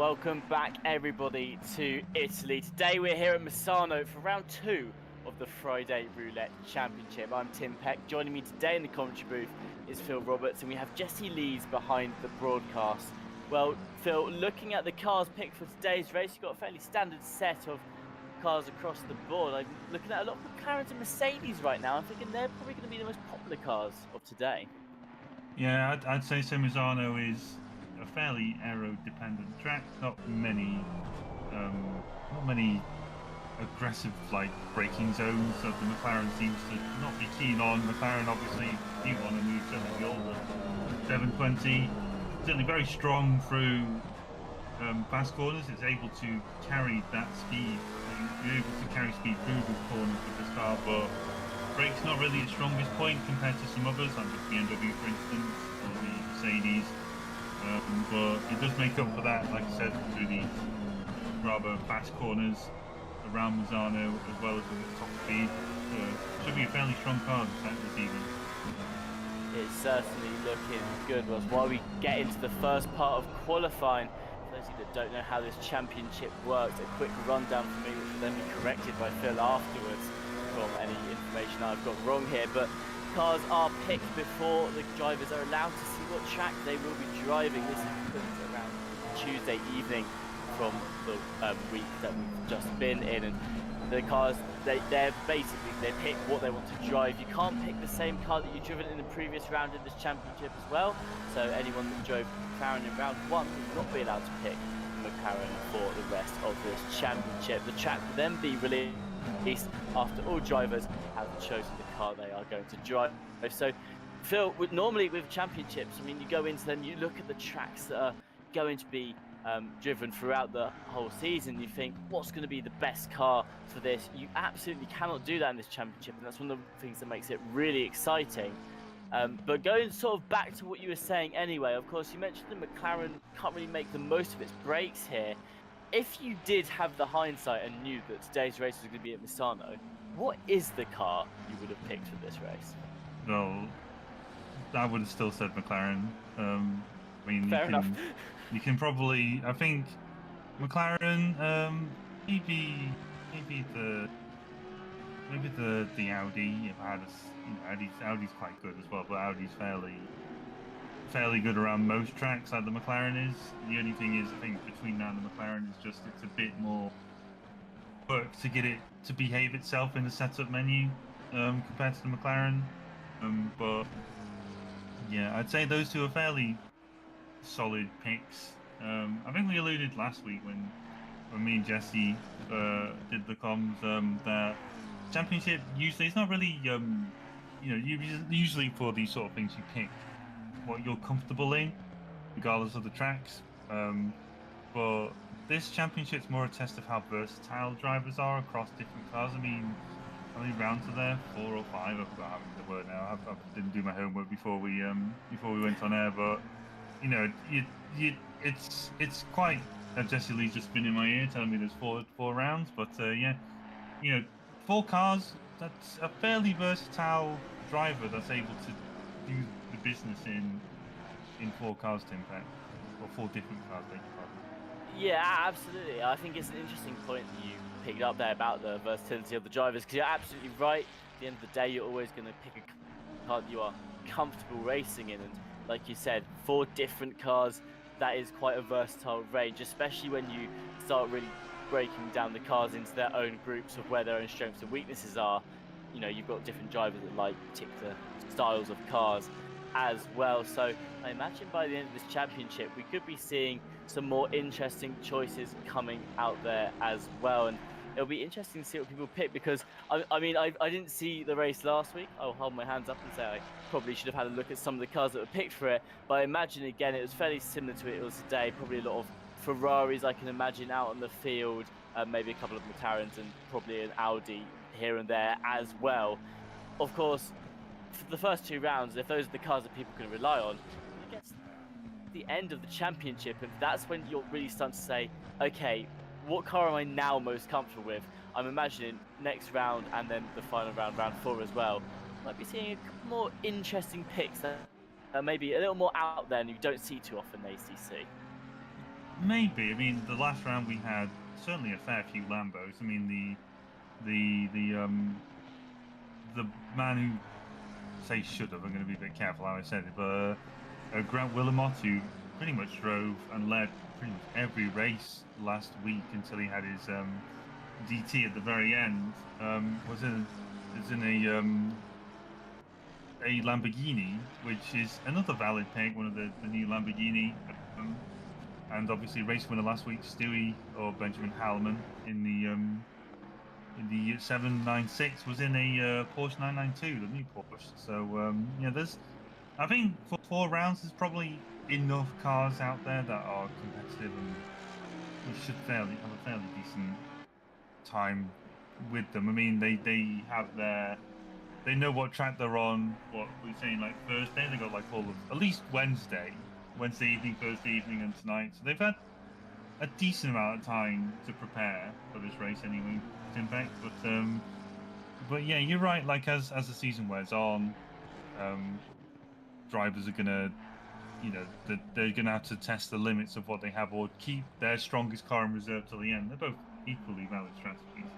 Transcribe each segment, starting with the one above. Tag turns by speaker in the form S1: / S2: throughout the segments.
S1: Welcome back everybody to Italy. Today we're here at Misano for round 2 of the Friday Roulette Championship. I'm Tim Peck. Joining me today in the commentary booth is Phil Roberts, and we have Jesse Lees behind the broadcast. Well, Phil, looking at the cars picked for today's race, you've got a fairly standard set of cars across the board. I'm looking at a lot of McLarens and Mercedes right now. I'm thinking they're probably going to be the most popular cars of today.
S2: Yeah, I'd say so. Misano is a fairly aero-dependent track. Not many aggressive braking zones that the McLaren seems to not be keen on. McLaren obviously do want to move certainly the older 720. Certainly very strong through fast corners. It's able to carry that speed. You're able to carry speed through the corners with this car, but brake's not really its strongest point compared to some others, like the BMW, for instance, or the Mercedes. But it does make up for that, like I said, through these rather fast corners around Misano, as well as with its top speed. Should be a fairly strong car this evening.
S1: It's certainly looking good. Well, while we get into the first part of qualifying, for those of you that don't know how this championship works, a quick rundown for me, which will then be corrected by Phil afterwards from any information I've got wrong here. But cars are picked before the drivers are allowed to see what track they will be driving. This happens around Tuesday evening from the week that we've just been in, and the cars they pick what they want to drive. You can't pick the same car that you've driven in the previous round in this championship as well, so anyone that drove McLaren in round 1 will not be allowed to pick McLaren for the rest of this championship. The track will then be released after all drivers have chosen the car they are going to drive. So Phil, normally with championships, I mean, you go into them, you look at the tracks that are going to be driven throughout the whole season, you think, what's going to be the best car for this? You absolutely cannot do that in this championship, and that's one of the things that makes it really exciting. But going sort of back to what you were saying anyway, of course, you mentioned that McLaren can't really make the most of its brakes here. If you did have the hindsight and knew that today's race was going to be at Misano, what is the car you would have picked for this race?
S2: Well, I would have still said McLaren. I mean,
S1: Fair enough.
S2: You can probably, I think, McLaren. Maybe the Audi. If I had Audi's quite good as well, but Audi's fairly good around most tracks, like the McLaren is. The only thing is, I think between that and the McLaren is just it's a bit more work to get it to behave itself in the setup menu compared to the McLaren. But yeah, I'd say those two are fairly solid picks. I think we alluded last week when me and Jesse did the comms that championship usually it's not really usually for these sort of things you pick what you're comfortable in, regardless of the tracks. But this championship's more a test of how versatile drivers are across different cars. I mean, how many rounds are there? 4 or 5? I forgot the word now. I didn't do my homework before we went on air. But you know, it's quite. Jesse Lee's just been in my ear telling me there's four rounds. But yeah, 4 cars. That's a fairly versatile driver that's able to do the business in 4 cars, Tim Peck, or 4 different cars, beg your pardon.
S1: Yeah, absolutely. I think it's an interesting point that you picked up there about the versatility of the drivers, because you're absolutely right. At the end of the day, you're always going to pick a car that you are comfortable racing in, and like you said, 4 different cars, that is quite a versatile range, especially when you start really breaking down the cars into their own groups of where their own strengths and weaknesses are. You've got different drivers that like particular styles of cars as well. So I imagine by the end of this championship, we could be seeing some more interesting choices coming out there as well. And it'll be interesting to see what people pick, because I didn't see the race last week. I'll hold my hands up and say I probably should have had a look at some of the cars that were picked for it. But I imagine, again, it was fairly similar to it was today. Probably a lot of Ferraris, I can imagine, out on the field, maybe a couple of McLarens and probably an Audi here and there as well. Of course, for the first 2 rounds, if those are the cars that people can rely on, it gets the end of the championship, and that's when you're really starting to say, okay, what car am I now most comfortable with? I'm imagining next round and then the final round, round 4 as well, might be seeing a couple more interesting picks that are maybe a little more out there and you don't see too often in ACC.
S2: Maybe. I mean, the last round we had certainly a fair few Lambos. I mean, the man who say should have. I'm going to be a bit careful how I said it, but Grant Willamot, who pretty much drove and led pretty much every race last week until he had his DT at the very end, was in a Lamborghini, which is another valid pick, one of the new Lamborghini. And obviously race winner last week, Stewie or Benjamin Hallman in the 796 was in a Porsche 992, the new Porsche. So yeah, I think for 4 rounds there's probably enough cars out there that are competitive and we should have a fairly decent time with them. I mean, they know what track they're on. What we're saying, like Thursday, they got like all of at least Wednesday evening, Thursday evening, and tonight. So they've had a decent amount of time to prepare for this race anyway, Timbeck. But yeah, you're right. Like as the season wears on, drivers are gonna, they're gonna have to test the limits of what they have or keep their strongest car in reserve till the end. They're both equally valid strategies.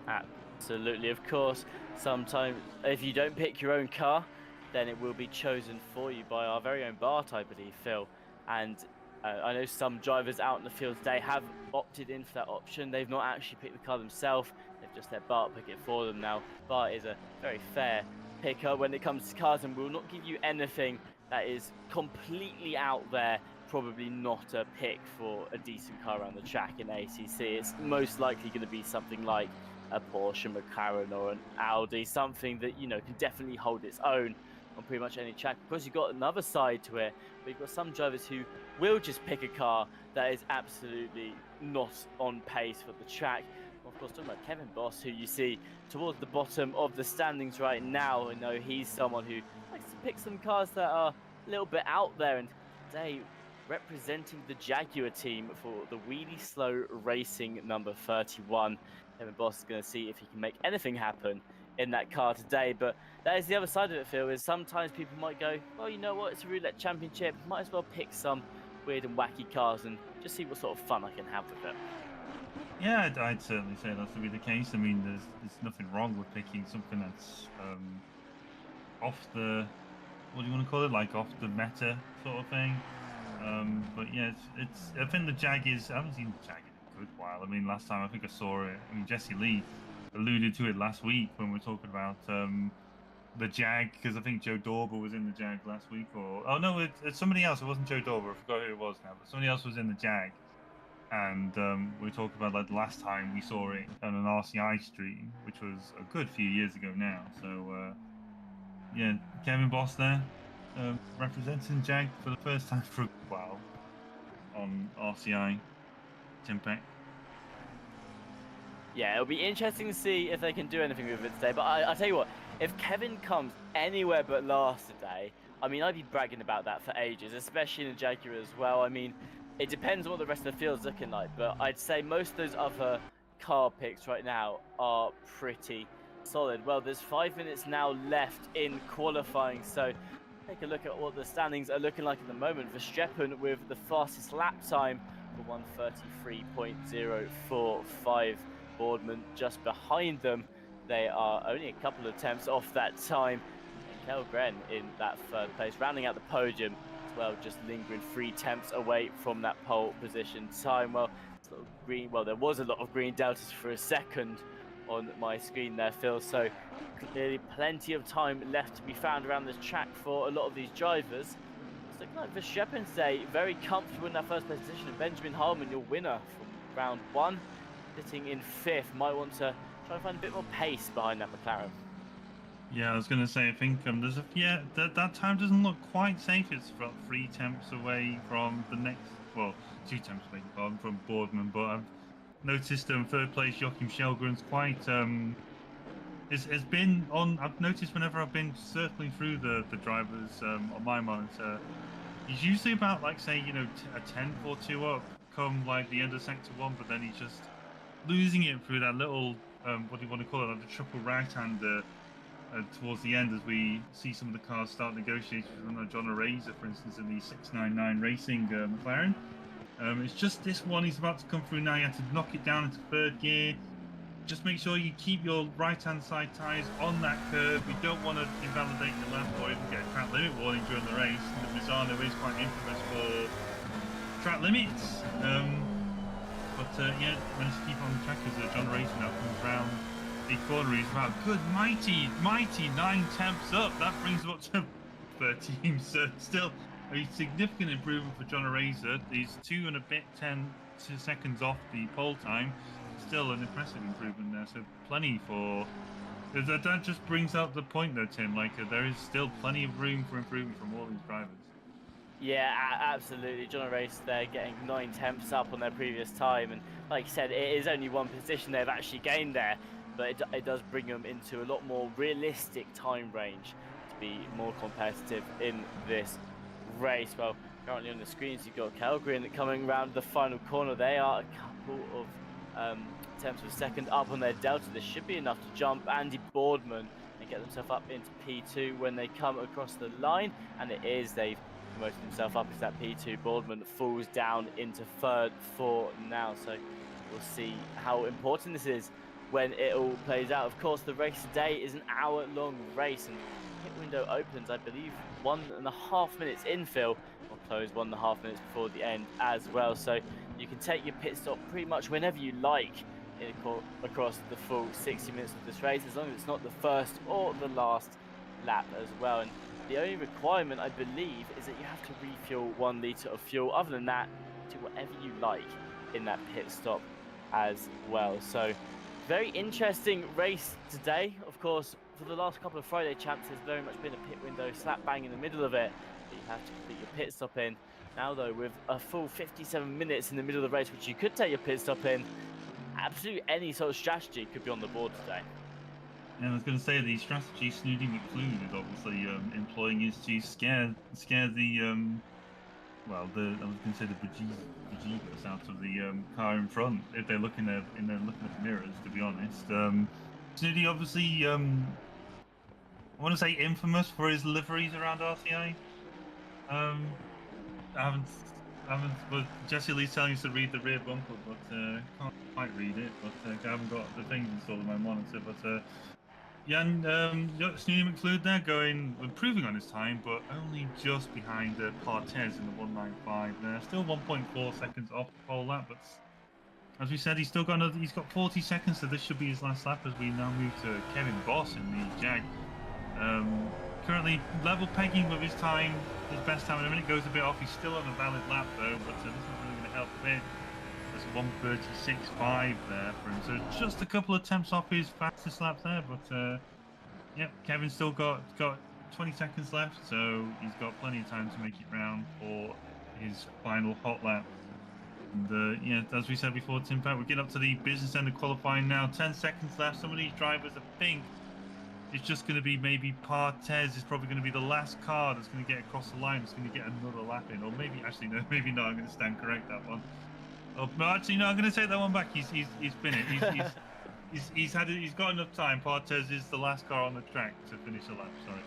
S1: Absolutely, of course. Sometimes, if you don't pick your own car, then it will be chosen for you by our very own Bart, I believe, Phil. And I know some drivers out in the field today have opted in for that option. They've not actually picked the car themselves. They've just let Bart pick it for them. Now, Bart is a very fair picker when it comes to cars and will not give you anything that is completely out there. Probably not a pick for a decent car around the track in ACC. It's most likely going to be something like a Porsche, McLaren, or an Audi, something that can definitely hold its own on pretty much any track. Of course, you've got another side to it, but you've got some drivers who will just pick a car that is absolutely not on pace for the track. Of course, talking about Kevin Boss, who you see towards the bottom of the standings right now. I know he's someone who likes to pick some cars that are a little bit out there, and today representing the Jaguar team for the Wheelie Slow Racing number 31. Kevin Boss is going to see if he can make anything happen in that car today. But that is the other side of it, Phil, is sometimes people might go, well, you know what, it's a Roulette Championship, might as well pick some weird and wacky cars and just see what sort of fun I can have with it.
S2: Yeah, I'd certainly say that to be the case. I mean, there's nothing wrong with picking something that's off the, what do you want to call it, like off the meta sort of thing. But yeah, it's I think the Jag is, I haven't seen the Jag in a good while. I mean, last time I think I saw it, I mean, Jesse Lee alluded to it last week when we were talking about the Jag, because I think Joe Dorber was in the Jag last week, or, oh no, it's somebody else. It wasn't Joe Dorber, I forgot who it was now, but somebody else was in the Jag. And we were talking about like the last time we saw it on an RCI stream, which was a good few years ago now. So yeah, Kevin Boss there, representing Jag for the first time for a while on RCI. Timpeck.
S1: Yeah, it'll be interesting to see if they can do anything with it today. But I tell you what, if Kevin comes anywhere but last today, I mean, I'd be bragging about that for ages, especially in a Jaguar as well. I mean, it depends on what the rest of the field's looking like, but I'd say most of those other car picks right now are pretty solid. Well, there's 5 minutes now left in qualifying, so take a look at what the standings are looking like at the moment. Verstappen with the fastest lap time for 1:33.045. Boardman just behind them. They are only a couple of attempts off that time. And Kellgren in that third place, rounding out the podium as well, just lingering 3 attempts away from that pole position time. Well, green. Well, there was a lot of green deltas for a second on my screen there, Phil. So clearly plenty of time left to be found around this track for a lot of these drivers. It's looking like Verstappen today very comfortable in that first place position. And Benjamin Harmon, your winner from round 1, sitting in 5th, might want to try and find a bit more pace behind that McLaren.
S2: Yeah, I was going to say, I think there's that time doesn't look quite safe. It's about 3 attempts away from the next, well, 2 attempts away from Boardman, but I've noticed third place Joachim Shelgren's quite has been on. I've noticed whenever I've been circling through the drivers on my monitor, he's usually about, like, say, a 10th or 2 up come like the end of sector 1, but then he's just losing it through that little what do you want to call it, like the triple right-hander towards the end, as we see some of the cars start negotiations with John Araza, for instance, in the 699 Racing McLaren. It's just this one he's about to come through now. You have to knock it down into third gear. Just make sure you keep your right-hand side tyres on that curve. You don't want to invalidate your lap or even get a track limit warning during the race. The Misano is quite infamous for track limits. Yeah, managed to keep on track as John Racer now comes round the corner. He's about good, mighty 9 tenths up. That brings him up to 13. So still a significant improvement for John Racer. He's 2 and a bit 10 seconds off the pole time. Still an impressive improvement there. So plenty for. That just brings out the point though, Tim. Like there is still plenty of room for improvement from all these drivers.
S1: Yeah, absolutely. John Race there getting 9 tenths up on their previous time, and like you said, it is only one position they've actually gained there, but it does bring them into a lot more realistic time range to be more competitive in this race. Well, currently on the screens you've got Calgary coming around the final corner. They are a couple of tenths of a second up on their delta. This should be enough to jump Andy Boardman and get themselves up into P2 when they come across the line, and it is. They've promoted himself up as that P2. Boardman falls down into third for now, so we'll see how important this is when it all plays out. Of course, the race today is an hour-long race, and pit window opens, I believe, 1.5 minutes in, Phil, or close 1.5 minutes before the end as well, so you can take your pit stop pretty much whenever you like across the full 60 minutes of this race, as long as it's not the first or the last lap as well. And the only requirement, I believe, is that you have to refuel 1 litre of fuel. Other than that, do whatever you like in that pit stop as well. So, very interesting race today. Of course, for the last couple of Friday champs, there's very much been a pit window slap bang in the middle of it that you have to complete your pit stop in. Now, though, with a full 57 minutes in the middle of the race, which you could take your pit stop in, absolutely any sort of strategy could be on the board today.
S2: Yeah, I was going to say the strategy Snooty McClune is obviously employing is to scare the well, I was going to say the bejeebers out of the car in front if they're looking at the mirrors. To be honest, Snooty obviously I want to say infamous for his liveries around RCI. I haven't. But Jesse Lee's telling us to read the rear bumper, but can't quite read it. But I haven't got the things installed on my monitor. But yeah, and Snooty McFlude there improving on his time, but only just behind Partez in the 195 there. Still 1.4 seconds off the pole lap, but as we said, he's got 40 seconds, so this should be his last lap as we now move to Kevin Boss in the Jag. Currently level pegging with his time, his best time in a minute, goes a bit off. He's still on a valid lap though, but this isn't really going to help a bit. There's 1:36.5 there for him, so just a couple of attempts off his fastest lap there. But yeah, Kevin's still got 20 seconds left, so he's got plenty of time to make it round for his final hot lap. And yeah, as we said before, Tim, we're getting up to the business end of qualifying now. 10 seconds left. Some of these drivers, I think, it's just going to be maybe Partez is probably going to be the last car that's going to get across the line. That's going to get another lap in, or maybe actually no, maybe not. I'm going to stand correct that one. Oh, no, actually no, I'm going to take that one back. He's been it. He's got enough time. Partez is the last car on the track to finish the lap. Sorry.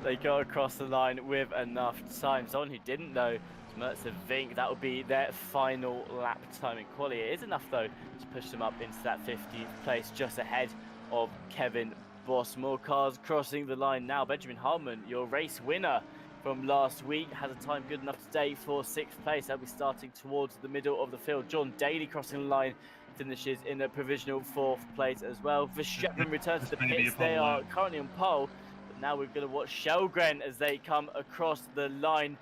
S1: They go across the line with enough time. Someone who didn't know, Mercer Vink, that would be their final lap time in quali. It is enough though to push them up into that 15th place, just ahead of Kevin Boss. More cars crossing the line now. Benjamin Harmon, your race winner from last week, has a time good enough today for 6th place. They'll be starting towards the middle of the field. John Daly crossing the line, finishes in a provisional 4th place as well. Verstappen returns to the pits. They are currently on pole, but now we're going to watch Shellgren as they come across the line.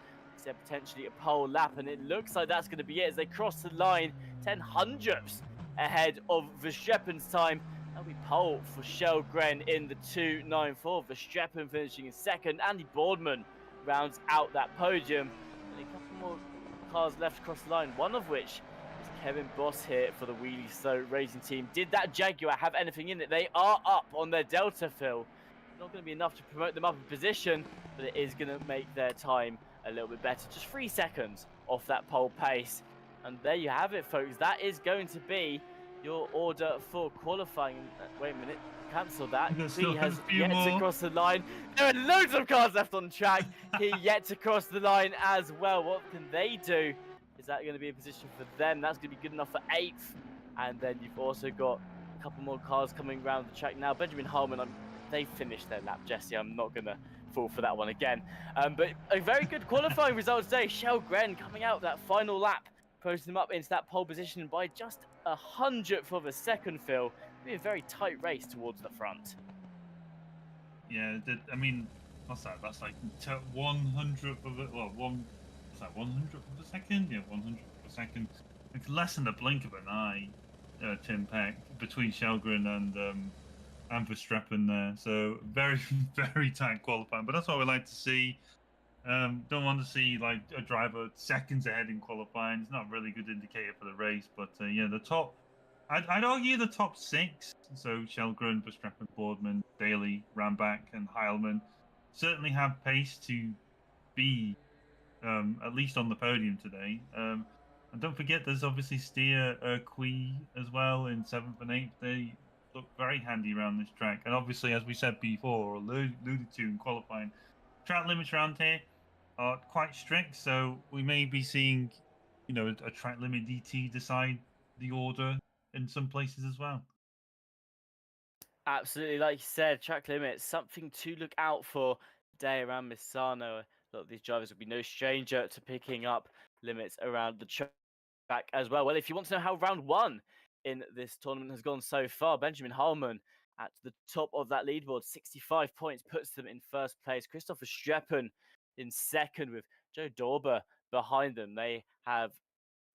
S1: They're potentially a pole lap, and it looks like that's going to be it as they cross the line 10 hundredths ahead of Verstappen's time. That'll be pole for Shellgren in the 2.94. Verstappen finishing in 2nd. Andy Boardman rounds out that podium. And a couple more cars left across the line, one of which is Kevin Boss here for the Wheelie Slow Racing Team. Did that Jaguar have anything in it? They are up on their Delta, Phil. Not going to be enough to promote them up in position, but it is going to make their time a little bit better. Just 3 seconds off that pole pace. And there you have it, folks. That is going to be your order for qualifying. Wait a minute. Cancel that. He has yet to cross the line. There are loads of cars left on track. He yet to cross the line as well. What can they do? Is Is that going to be a position for them? That's going to be good enough for 8th. And then you've also got a couple more cars coming around the track now. Benjamin Harmon, they finished their lap, Jesse. I'm not going to fall for that one again. But a very good qualifying result today. Kjellgren coming out that final lap, posting them up into that pole position by just 100th of a second, Phil. It'll be a very tight race towards the front.
S2: Yeah, I mean, what's that? That's like 100th of it. Well, what's that? 100th of a second? Yeah, 100th of a second. It's less than the blink of an eye, Tim Peck, between Kjellgren and Verstappen there. So very, very tight qualifying. But that's what we like to see. Don't want to see like a driver seconds ahead in qualifying. It's not a really good indicator for the race. But yeah, the top. I'd argue the top 6. So Kjellgren, Verstappen, Boardman, Daly, Rambach, and Heilman certainly have pace to be at least on the podium today. And don't forget, there's obviously Steer, Kui as well in 7th and 8th. They look very handy around this track. And obviously, as we said before, or alluded to in qualifying, track limits around here are quite strict. So we may be seeing, a track limit DT decide the order in some places as well.
S1: Absolutely, like you said, track limits, something to look out for today around Misano. A lot of these drivers will be no stranger to picking up limits around the track as well. Well, if you want to know how round 1 in this tournament has gone so far, Benjamin Harmon at the top of that leaderboard, 65 points, puts them in first place. Christopher Streppen in second with Joe Dorber behind them. They have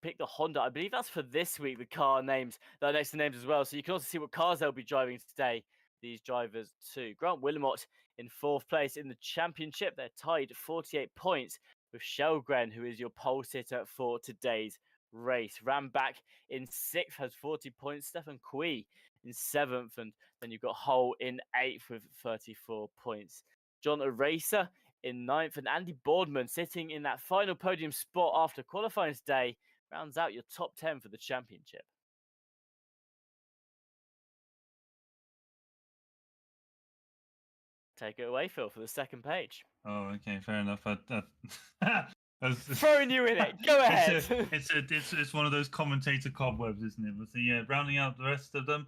S1: pick the Honda. I believe that's for this week, the car names that are next to names as well. So you can also see what cars they'll be driving today, these drivers too. Grant Wilmot in 4th place in the championship. They're tied 48 points with Kjellgren, who is your pole sitter for today's race. Rambach in 6th has 40 points. Stefan Kui in 7th. And then you've got Hull in 8th with 34 points. John Eraser in 9th. And Andy Boardman sitting in that final podium spot after qualifying today rounds out your top 10 for the championship. Take it away, Phil, for the second page.
S2: Oh, okay, fair enough.
S1: Throwing you in it. Go ahead.
S2: It's one of those commentator cobwebs, isn't it? But so, yeah, rounding out the rest of them.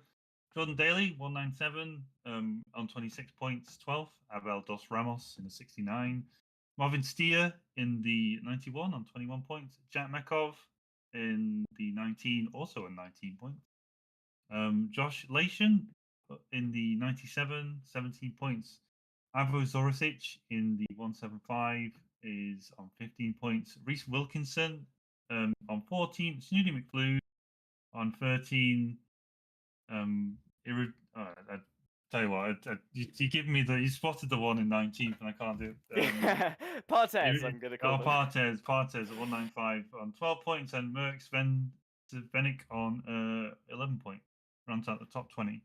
S2: Jordan Daly, 197 on 26 points, 12th. Abel Dos Ramos in the 69. Marvin Steer in the 91 on 21 points. Jack Mekov in the 19, also on 19 points. Josh Lation in the 97, 17 points. Avo Zoricic in the 175 is on 15 points. Reese Wilkinson on 14. Snooty McFlew on 13. I tell you what, you give me you spotted the one in 19th, and I can't do it.
S1: Partes, I'm going to call
S2: Partes at 195 on 12 points, and Merck Svenik on 11 points. Runs out the top 20.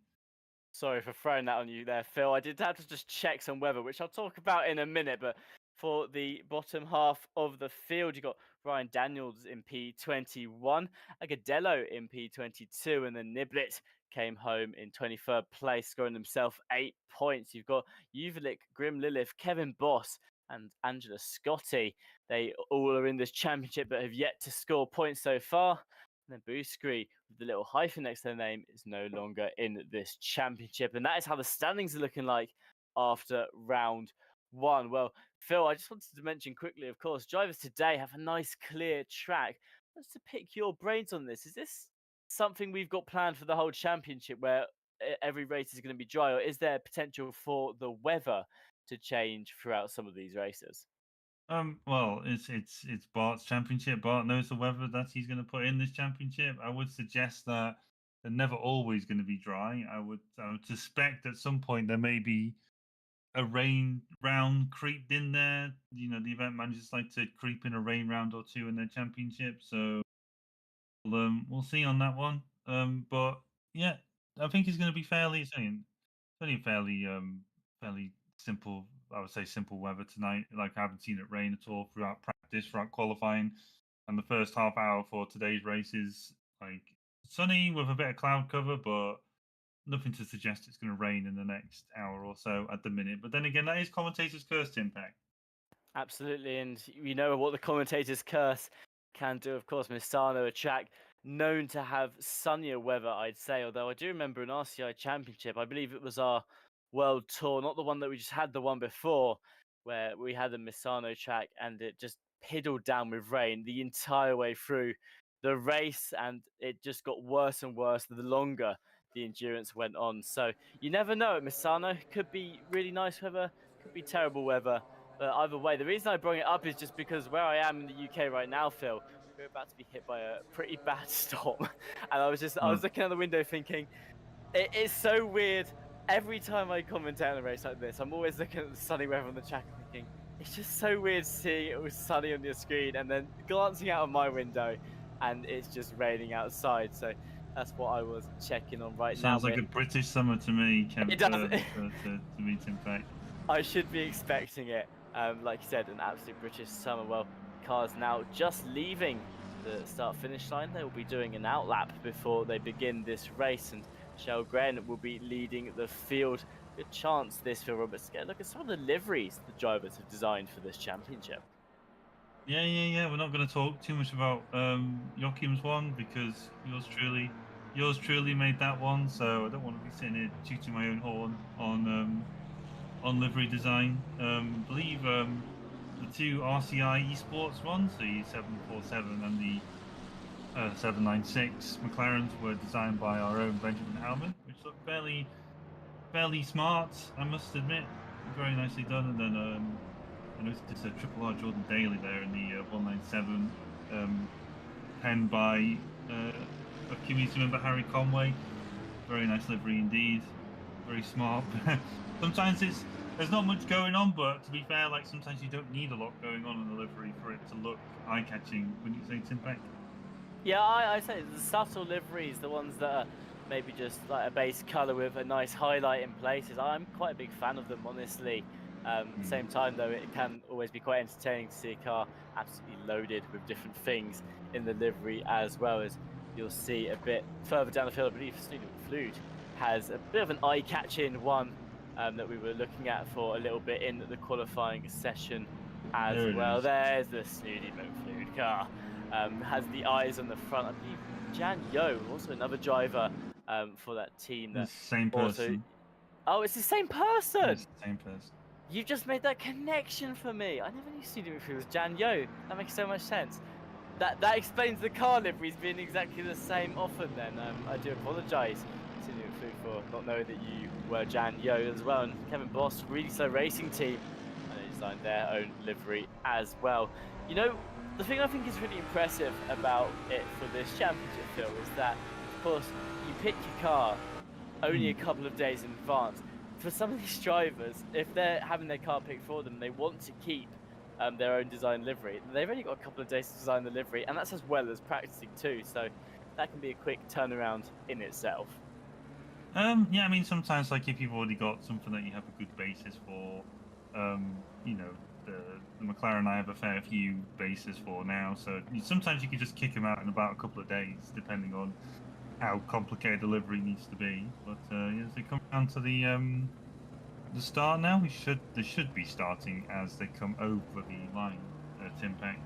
S1: Sorry for throwing that on you there, Phil. I did have to just check some weather, which I'll talk about in a minute. But for the bottom half of the field, you got Ryan Daniels in P21, Agadello in P22, and then Niblet came home in 23rd place, scoring himself 8 points. You've got Uvelik, Grim Lilith, Kevin Boss, and Angela Scotti. They all are in this championship but have yet to score points so far. And then Booskri, with the little hyphen next to their name, is no longer in this championship. And that is how the standings are looking like after round 1. Well, Phil, I just wanted to mention quickly, of course, drivers today have a nice clear track. Just to pick your brains on this, is this something we've got planned for the whole championship where every race is going to be dry, or is there potential for the weather to change throughout some of these races?
S2: Well, it's Bart's championship. Bart knows the weather that he's going to put in this championship. I would suggest that they're never always going to be dry. I would suspect at some point there may be a rain round creeped in there. You know, the event managers like to creep in a rain round or two in their championship. So we'll see on that one. But yeah, I think it's going to be fairly fairly simple. I would say simple weather tonight. Like, I haven't seen it rain at all throughout practice, throughout qualifying, and the first half hour for today's race is like sunny with a bit of cloud cover, but nothing to suggest it's going to rain in the next hour or so at the minute. But then again, that is commentator's curse impact.
S1: Absolutely, and you know what the commentator's curse Can do, of course. Misano, a track known to have sunnier weather, I'd say. Although I do remember an RCI Championship, I believe it was our World Tour, not the one that we just had, the one before, where we had the Misano track and it just piddled down with rain the entire way through the race, and it just got worse and worse the longer the endurance went on. So you never know at Misano. Could be really nice weather, could be terrible weather. But either way, the reason I bring it up is just because where I am in the UK right now, Phil, we're about to be hit by a pretty bad storm. And I was
S2: Well,
S1: looking out the window thinking, it is so weird. Every time I commentate on a race like this, I'm always looking at the sunny weather on the track and thinking, it's just so weird seeing it was sunny on your screen and then glancing out of my window and it's just raining outside. So that's what I was checking on right now.
S2: sounds like a British summer to me, Kemp,
S1: It does.
S2: to meet him back.
S1: I should be expecting it. Like you said, an absolute British summer. Well, cars now just leaving the start-finish line. They will be doing an outlap before they begin this race, and Shelgren will be leading the field. Good chance this, Phil Roberts, to get a look at some of the liveries the drivers have designed for this championship.
S2: Yeah. We're not going to talk too much about Joachim's one because yours truly made that one. So I don't want to be sitting here tooting my own horn on livery design. I believe the two RCI esports ones, the 747 and the 796 McLarens, were designed by our own Benjamin Howman, which look fairly smart, I must admit. Very nicely done. And then I noticed it's a Triple R Jordan Daly there in the 197, penned by a community member, Harry Conway. Very nice livery indeed. Very smart. Sometimes there's not much going on, but to be fair, like sometimes you don't need a lot going on in the livery for it to look eye-catching. Wouldn't you say, Tim Peck?
S1: Yeah, I say the subtle liveries, the ones that are maybe just like a base colour with a nice highlight in places. I'm quite a big fan of them, honestly. Same time though, it can always be quite entertaining to see a car absolutely loaded with different things in the livery, as well as you'll see a bit further down the field. I believe Snooty Fluid has a bit of an eye-catching one that we were looking at for a little bit in the qualifying session as well. There's the Snooty Fluid car. Has the eyes on the front. I believe Jan Yo, also another driver for that team.
S2: The same person.
S1: Oh, it's the same person.
S2: It's the same person.
S1: You've just made that connection for me. I never knew Snooty McFlue was Jan Yo. That makes so much sense. That explains the car liveries being exactly the same often then. I do apologise to you for not knowing that you were Jan Yo as well. And Kevin Boss, Really Slow Racing Team, and they designed their own livery as well. You know, the thing I think is really impressive about it for this championship, Phil, is that, of course, you pick your car only a couple of days in advance. For some of these drivers, if they're having their car picked for them, they want to keep their own design livery. They've only got a couple of days to design the livery, and that's as well as practicing too. So that can be a quick turnaround in itself.
S2: Yeah, I mean, sometimes like if you've already got something that you have a good basis for, you know, the McLaren I have a fair few bases for now. So sometimes you can just kick them out in about a couple of days, depending on how complicated the livery needs to be. But as they come down to the start now, they should be starting as they come over the line. Tim Peck.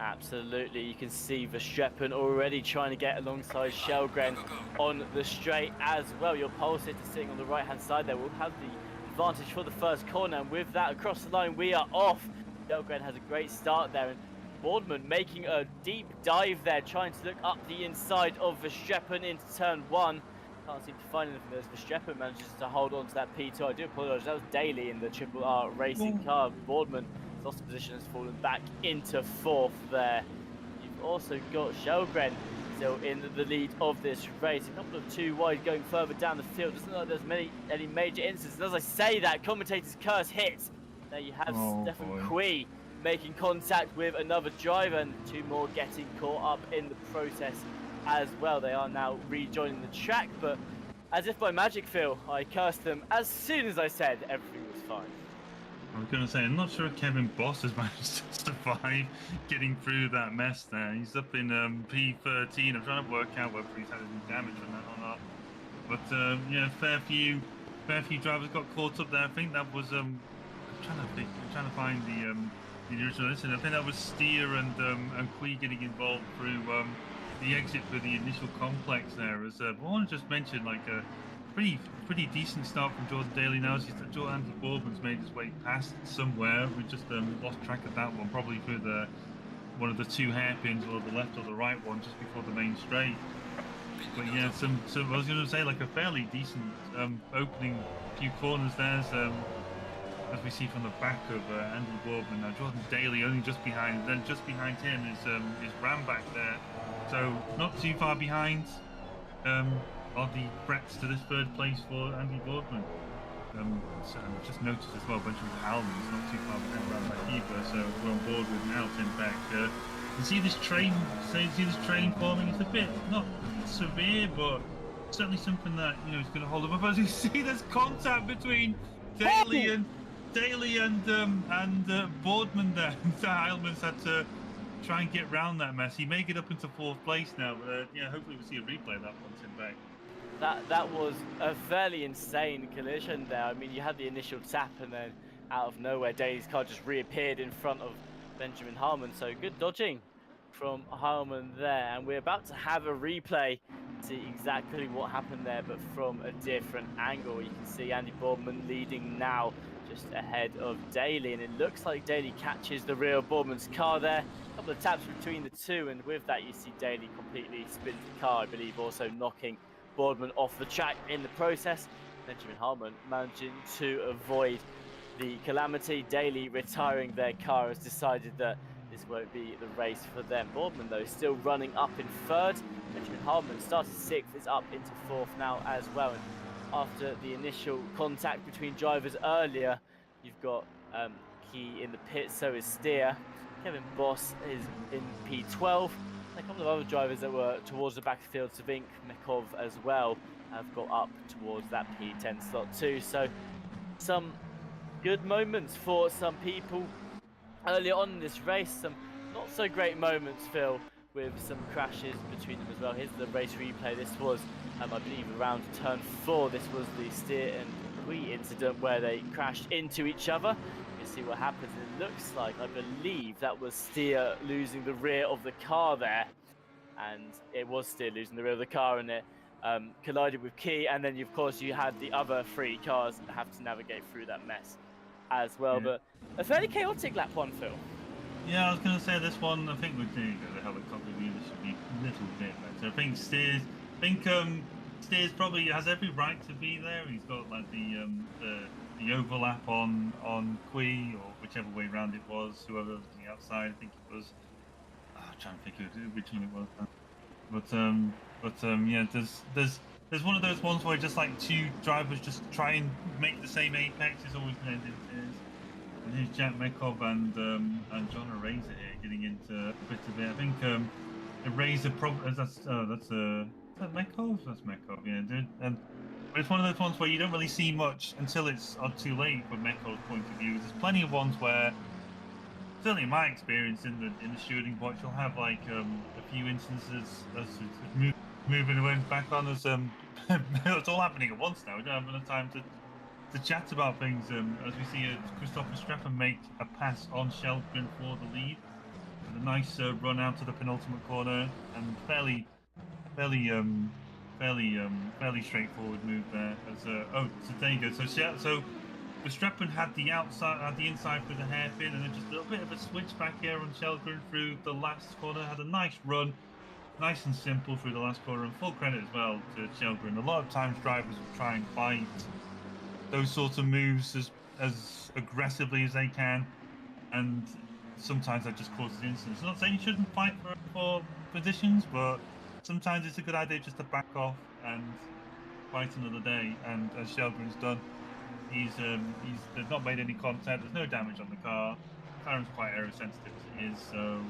S1: Absolutely, you can see Verstappen already trying to get alongside Shelgren on the straight as well. Your pole sitter sitting on the right hand side there will have the advantage for the first corner, and with that across the line we are off. Shelgren has a great start there, and Boardman making a deep dive there, trying to look up the inside of Verstappen into turn one. Can't seem to find anything as Verstappen manages to hold on to that P2. I do apologise, that was Daly in the Triple R racing car. Boardman lost the position, has fallen back into fourth there. You've also got Shelgren still in the lead of this race. A couple of two wide going further down the field. Doesn't look like there's any major incidents. And as I say that, commentator's curse hits. There you have Stefan Quee making contact with another driver, and two more getting caught up in the process as well. They are now rejoining the track, but as if by magic, Phil, I cursed them as soon as I said everything was fine.
S2: I was going to say, I'm not sure if Kevin Boss has managed to survive getting through that mess there. He's up in P13. I'm trying to work out whether he's had any damage from that or not. But yeah, fair few drivers got caught up there. I think that was I'm trying to find in the original incident. I think that was Steer and Quee getting involved through the exit for the initial complex there. As I want to just mention, like a pretty decent start from Jordan Daly now. Andy Boardman's made his way past somewhere. We just lost track of that one, probably through one of the two hairpins, or the left or the right one, just before the main straight. But yeah, some I was going to say, like a fairly decent opening few corners there, as we see from the back of Andy Boardman. Now Jordan Daly only just behind. Then just behind him is Ram back there, so not too far behind. Are the threats to this third place for Andy Boardman. So I just noticed as well, Benjamin Howland's not too far behind Ram back either, so we're on board with now Tim Beck. You see this train forming. It's a bit not severe, but certainly something that is going to hold them up. As you see, there's contact between Daly and Boardman there. So Heilmann's had to try and get round that mess. He may get up into fourth place now, but yeah, hopefully we'll see a replay of that one, Tim Beck.
S1: That was a fairly insane collision there. I mean, you had the initial tap, and then out of nowhere, Daly's car just reappeared in front of Benjamin Harmon. So good dodging from Harmon there, and we're about to have a replay to see exactly what happened there, but from a different angle. You can see Andy Boardman leading now, just ahead of Daly, and it looks like Daly catches the rear of Boardman's car there. A couple of taps between the two, and with that you see Daly completely spin the car, I believe, also knocking Boardman off the track in the process. Benjamin Harmon managing to avoid the calamity. Daly retiring their car has decided that this won't be the race for them. Boardman, though, still running up in third. Benjamin Harmon started sixth, is up into fourth now as well. And after the initial contact between drivers earlier, you've got Key in the pit, so is Steer. Kevin Boss is in P12. A couple of other drivers that were towards the back of the field, Savink, Mekov as well, have got up towards that P10 slot too. So some good moments for some people earlier on in this race. Some not so great moments, Phil, with some crashes between them as well. Here's the race replay. This was, I believe, around turn 4. This was the Steer and Quee incident where they crashed into each other. You see what happens. It looks like, I believe, that was Steer losing the rear of the car there, and it was Steer losing the rear of the car, and it collided with Key, and then of course you had the other 3 cars that have to navigate through that mess as well. Yeah. But a fairly chaotic lap one, Phil.
S2: Yeah, I was going to say this one. I think we're doing the helicopter view. This should be a little bit better. I think Steers probably has every right to be there. He's got like the overlap on Quee, or whichever way round it was, whoever was on the outside. I think it was. I'm trying to think of which one it was. Yeah, there's one of those ones where just like 2 drivers just try and make the same apex. Is always going to end in tears. And here's Jack Mekov and John Eraser here getting into a bit of it. I think Eraser probably that's Mekov? That's Mekov, yeah, dude. And but it's one of those ones where you don't really see much until it's too late from Mekov's point of view. There's plenty of ones where, certainly in my experience in the shooting box, you'll have like a few instances as moving the wind back on as it's all happening at once now. We don't have enough time to chat about things. As we see Christopher Streffen make a pass on Shelgren for the lead, with a nice run out to the penultimate corner, and fairly straightforward move there. As so there you go. So Verstappen had the inside through the hairpin, and then just a little bit of a switch back here on Shelgren through the last corner. Had a nice run, nice and simple through the last corner, and full credit as well to Shelgren. A lot of times drivers will try and fight those sorts of moves as aggressively as they can, and sometimes that just causes incidents. I'm not saying you shouldn't fight for positions, but sometimes it's a good idea just to back off and fight another day. And as Shelgren's done, they've not made any contact. There's no damage on the car. McLaren's quite aerosensitive as it is, so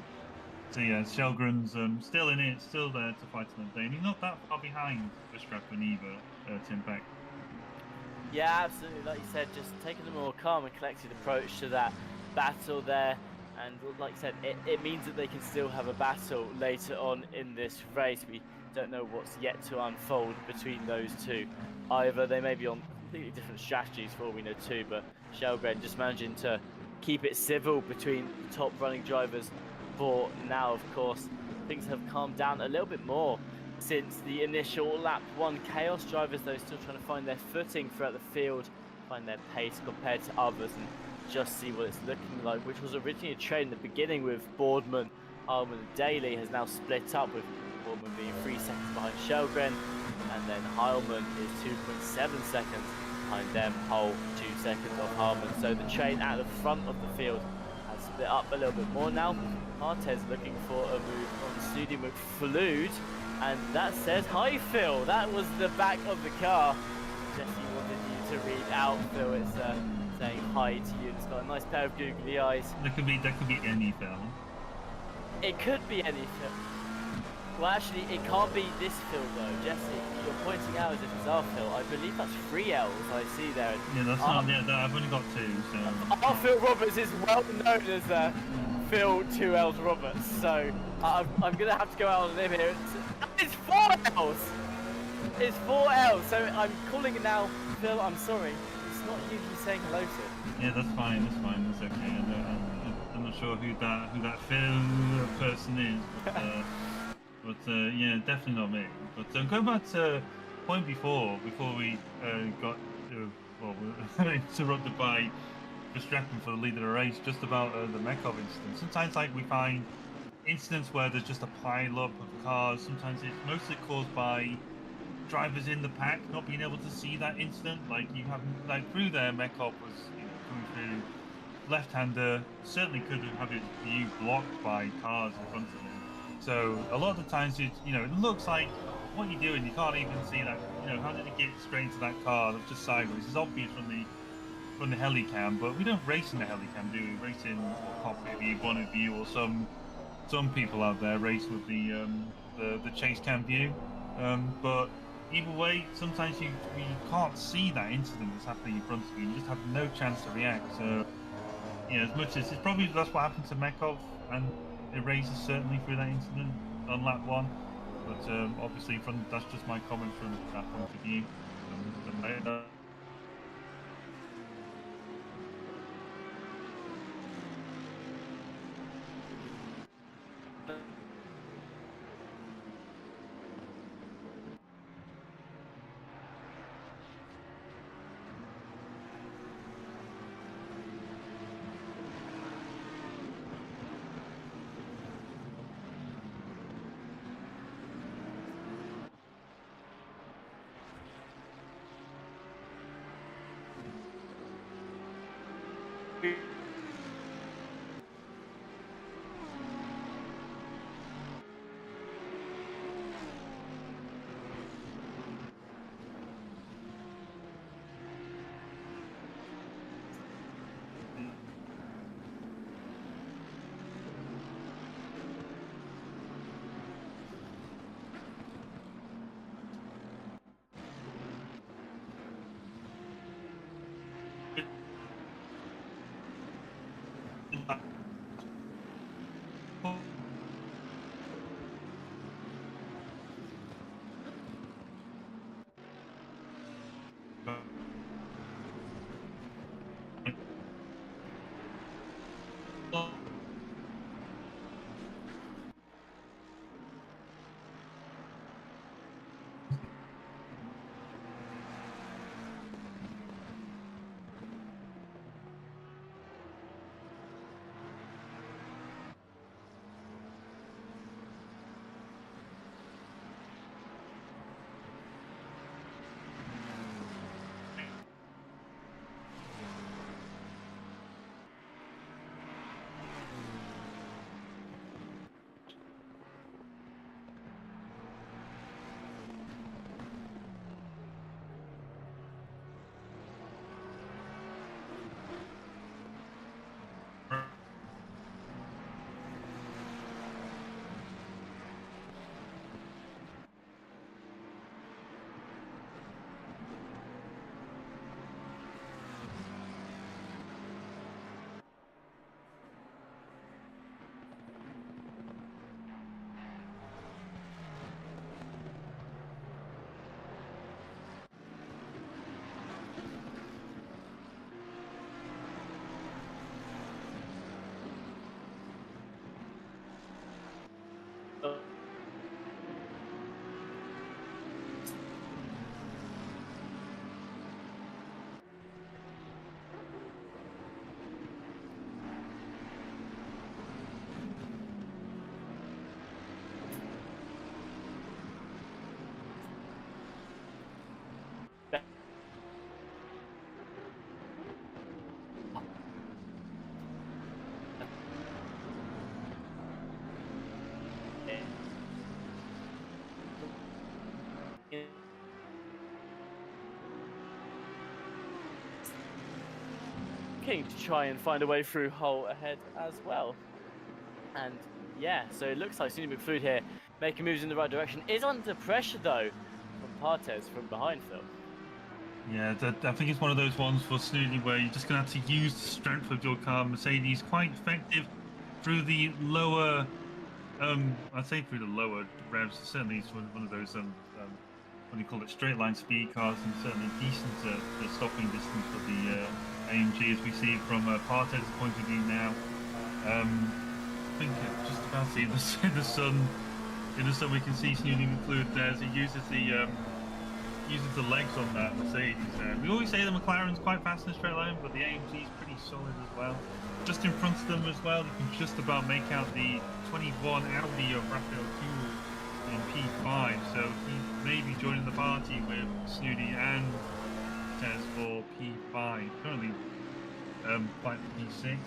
S2: yeah, Shelgren's still in it, still there to fight another day, and he's not that far behind Verstappen either, Tim Beck.
S1: Yeah, absolutely. Like you said, just taking a more calm and collected approach to that battle there. And like you said, it means that they can still have a battle later on in this race. We don't know what's yet to unfold between those two. Either they may be on completely different strategies for all we know too, but Shelgren just managing to keep it civil between the top running drivers for now. Of course, things have calmed down a little bit more since the initial lap one. Chaos drivers, though, still trying to find their footing throughout the field, find their pace compared to others, and just see what it's looking like, which was originally a trade in the beginning with Boardman, Harman and Daly, has now split up, with Boardman being 3 seconds behind Shelgren, and then Heilman is 2.7 seconds behind them, whole 2 seconds off Harman. So the train at the front of the field has split up a little bit more now. Artes looking for a move on Sudi McFlude, and that says hi Phil. That was the back of the car. Jesse wanted you to read out, Phil. It's saying hi to you. It's got a nice pair of googly eyes.
S2: There could be any film.
S1: It could be any Phil. Well, actually, it can't be this Phil though, Jesse. You're pointing out as if it's our Phil. I believe that's 3 L's I see there.
S2: Yeah, that's not. Yeah, I've only got 2. So
S1: our Phil Roberts is well known as Phil 2 L's Roberts. So I'm gonna have to go out on a limb here. It's 4 L's. It's 4 L's. So I'm calling it now, Phil. I'm sorry. It's not you he's saying hello to.
S2: yeah, that's fine. That's okay. I'm not sure who that Phil person is, but yeah, definitely not me. But going back to point before we got well, interrupted by Verstappen for the lead of the race, just about the Mekov incident. Sometimes like we find incidents where there's just a pile up of cars. Sometimes it's mostly caused by drivers in the pack not being able to see that incident. Like you have, like through there, Mekov was coming through left-hander, certainly could have his view blocked by cars in front of him. So a lot of the times, it looks like what you're doing, you can't even see that. How did it get straight into that car that's just sideways? It's obvious from the helicam, but we don't race in the helicam, do we? Race in cockpit view, bonnet view, or some people out there race with the chase cam view. But either way, sometimes you can't see that incident that's happening in front of you. You just have no chance to react. So as much as that's what happened to Mekov and Eraser certainly through that incident on lap 1. But obviously, that's just my comment from that point of view.
S1: looking to try and find a way through Hull ahead as well. And yeah, so it looks like Sunny McFluid here making moves in the right direction. Is under pressure though from Partes from behind, Phil.
S2: Yeah, I think it's one of those ones for Snooty where you're just going to have to use the strength of your car. Mercedes quite effective through the lower, I'd say through the lower revs. Certainly it's one of those, what do you call it, straight line speed cars, and certainly decent the stopping distance for the AMG as we see from Partes' point of view now. I think just about seeing in the sun we can see Snooty McFluid there as he uses the legs on that Mercedes there. We always say the McLaren's quite fast in a straight line, but the AMG is pretty solid as well. Just in front of them as well, you can just about make out the 21 Audi of Raphael Kuhl in P5, so he may be joining the party with Snooty and Tez for P5. Currently, quite P6.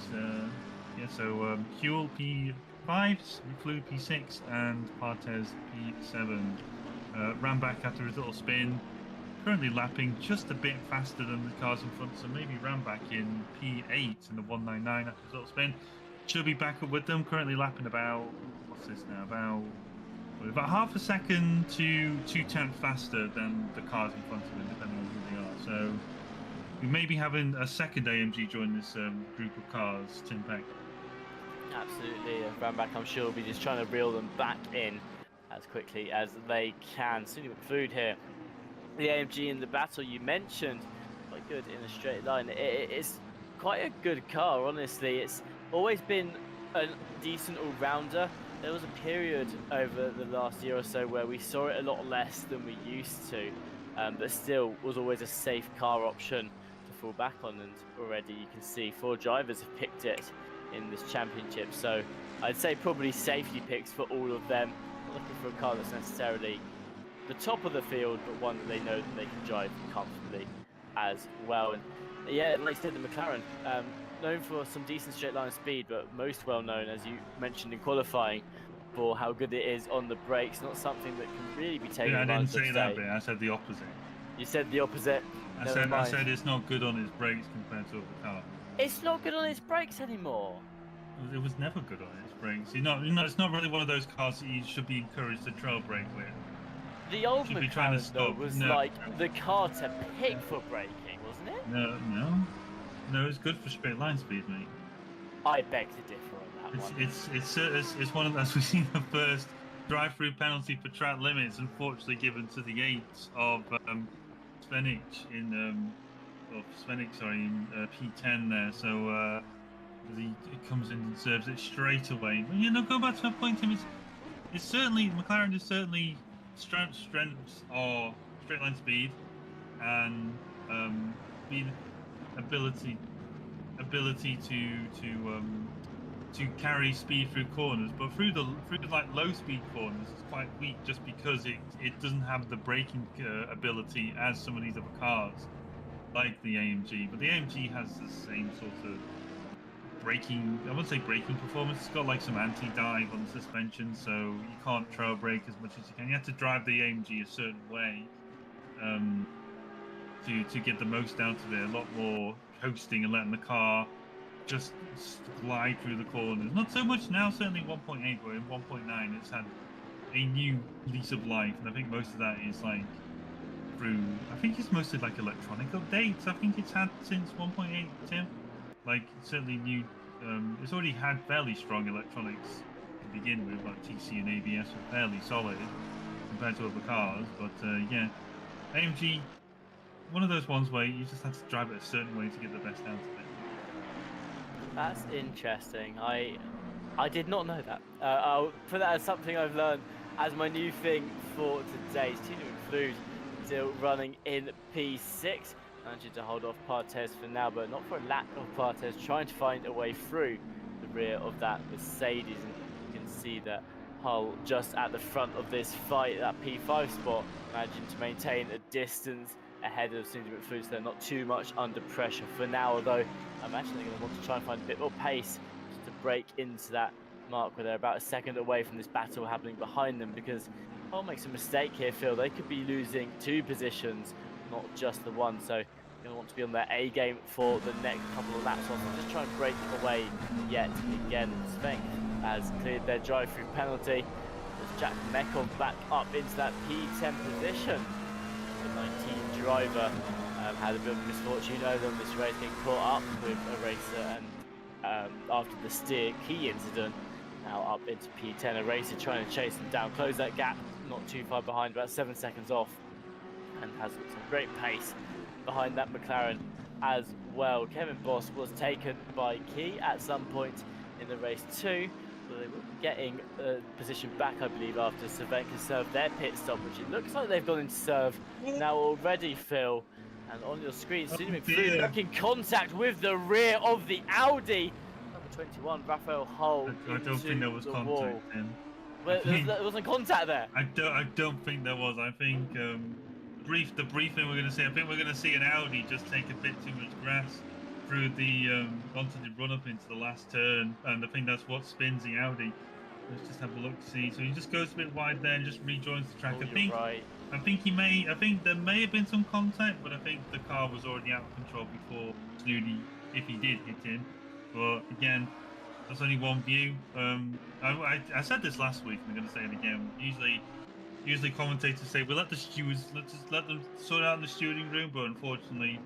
S2: Yeah, so Kuhl P5, McFluid P6, and Partes P7. Ran back after his little spin, currently lapping just a bit faster than the cars in front, so maybe ran back in P8 in the 199 after his little spin. Should be back up with them, currently lapping about, what's this now, about half a second to 2/10 faster than the cars in front of him, depending on who they are. So we may be having a second AMG join this group of cars, Tim Peck.
S1: Absolutely, ran back, I'm sure, will be just trying to reel them back in as quickly as they can. Sunny McFluid here. The AMG in the battle you mentioned, quite good in a straight line. It's quite a good car, honestly. It's always been a decent all-rounder. There was a period over the last year or so where we saw it a lot less than we used to, but still was always a safe car option to fall back on, and already you can see 4 drivers have picked it in this championship, so I'd say probably safety picks for all of them. Looking for a car that's necessarily the top of the field, but one that they know that they can drive comfortably as well. And yeah, like I said, the McLaren, known for some decent straight line speed, but most well known, as you mentioned in qualifying, for how good it is on the brakes. Not something that can really be taken advantage of.
S2: I didn't say that bit. I said the opposite.
S1: You said the opposite.
S2: I said it's not good on its brakes compared to other cars.
S1: It's not good on its brakes anymore.
S2: It was never good on its brakes. It's not really one of those cars that you should be encouraged to trail brake with.
S1: The old McLaren though was like the car to pick for braking, wasn't it?
S2: No, it's good for straight line speed, mate.
S1: I beg to differ on that one.
S2: It's one of those. We've seen the first drive-through penalty for track limits, unfortunately given to the 8 of Svenich in P10 there. So. He comes in and serves it straight away. But go back to my point, Tim. It's certainly McLaren is certainly strengths are straight line speed and ability to carry speed through corners, but through the like low speed corners, it's quite weak just because it doesn't have the braking ability as some of these other cars, like the AMG. But the AMG has the same sort of braking, I wouldn't say braking performance. It's got like some anti-dive on the suspension, so you can't trail brake as much as you can. You have to drive the AMG a certain way to get the most out of it. A lot more coasting and letting the car just glide through the corners. Not so much now, certainly 1.8, but in 1.9 it's had a new lease of life, and I think most of that is like through, I think it's mostly like electronic updates. I think it's had since 1.8, Tim. Like certainly new, it's already had fairly strong electronics to begin with, like TC and ABS are fairly solid compared to other cars. But yeah, AMG, one of those ones where you just have to drive it a certain way to get the best out of it.
S1: That's interesting. I did not know that. I'll put that as something I've learned as my new thing for today. Sunny McFluid still running in P6. Managing to hold off Partes for now, but not for a lack of Partes trying to find a way through the rear of that Mercedes. And you can see that Hull just at the front of this fight, that P5 spot, managing to maintain a distance ahead of Sunny McFluid, so they're not too much under pressure for now, although I imagine they're going to want to try and find a bit more pace just to break into that mark where they're about a second away from this battle happening behind them, because Hull makes a mistake here, Phil. They could be losing 2 positions, not just the one, so going to want to be on their A game for the next couple of laps off and just try and break away yet again. Svenk has cleared their drive-through penalty. As Jack Mekov back up into that P10 position. The 19 driver had a bit of misfortune earlier on this race, getting caught up with a racer, and after the steer key incident, now up into P10. A racer trying to chase them down, close that gap, not too far behind, about 7 seconds off, and has some great pace behind that McLaren as well. Kevin Boss was taken by Key at some point in the race too. But they were getting position back, I believe, after Cervenka served their pit stop, which it looks like they've gone into serve now already, Phil. And on your screen, Sidney McFlure making contact with the rear of the Audi. Number 21, Raphael Hull.
S2: I don't think there was contact in.
S1: Well, there wasn't contact there.
S2: I don't think there was. I think the briefing we're going to see. I think we're going to see an Audi just take a bit too much grass through the onto the run up into the last turn, and I think that's what spins the Audi. Let's just have a look to see. So he just goes a bit wide there and just rejoins the track.
S1: Oh, right.
S2: I think there may have been some contact, but I think the car was already out of control before Snooty, if he did hit him. But again, that's only one view. I said this last week, and I'm going to say it again. Usually commentators say, "Well, let the stewards, let them sort out in the stewarding room," but unfortunately,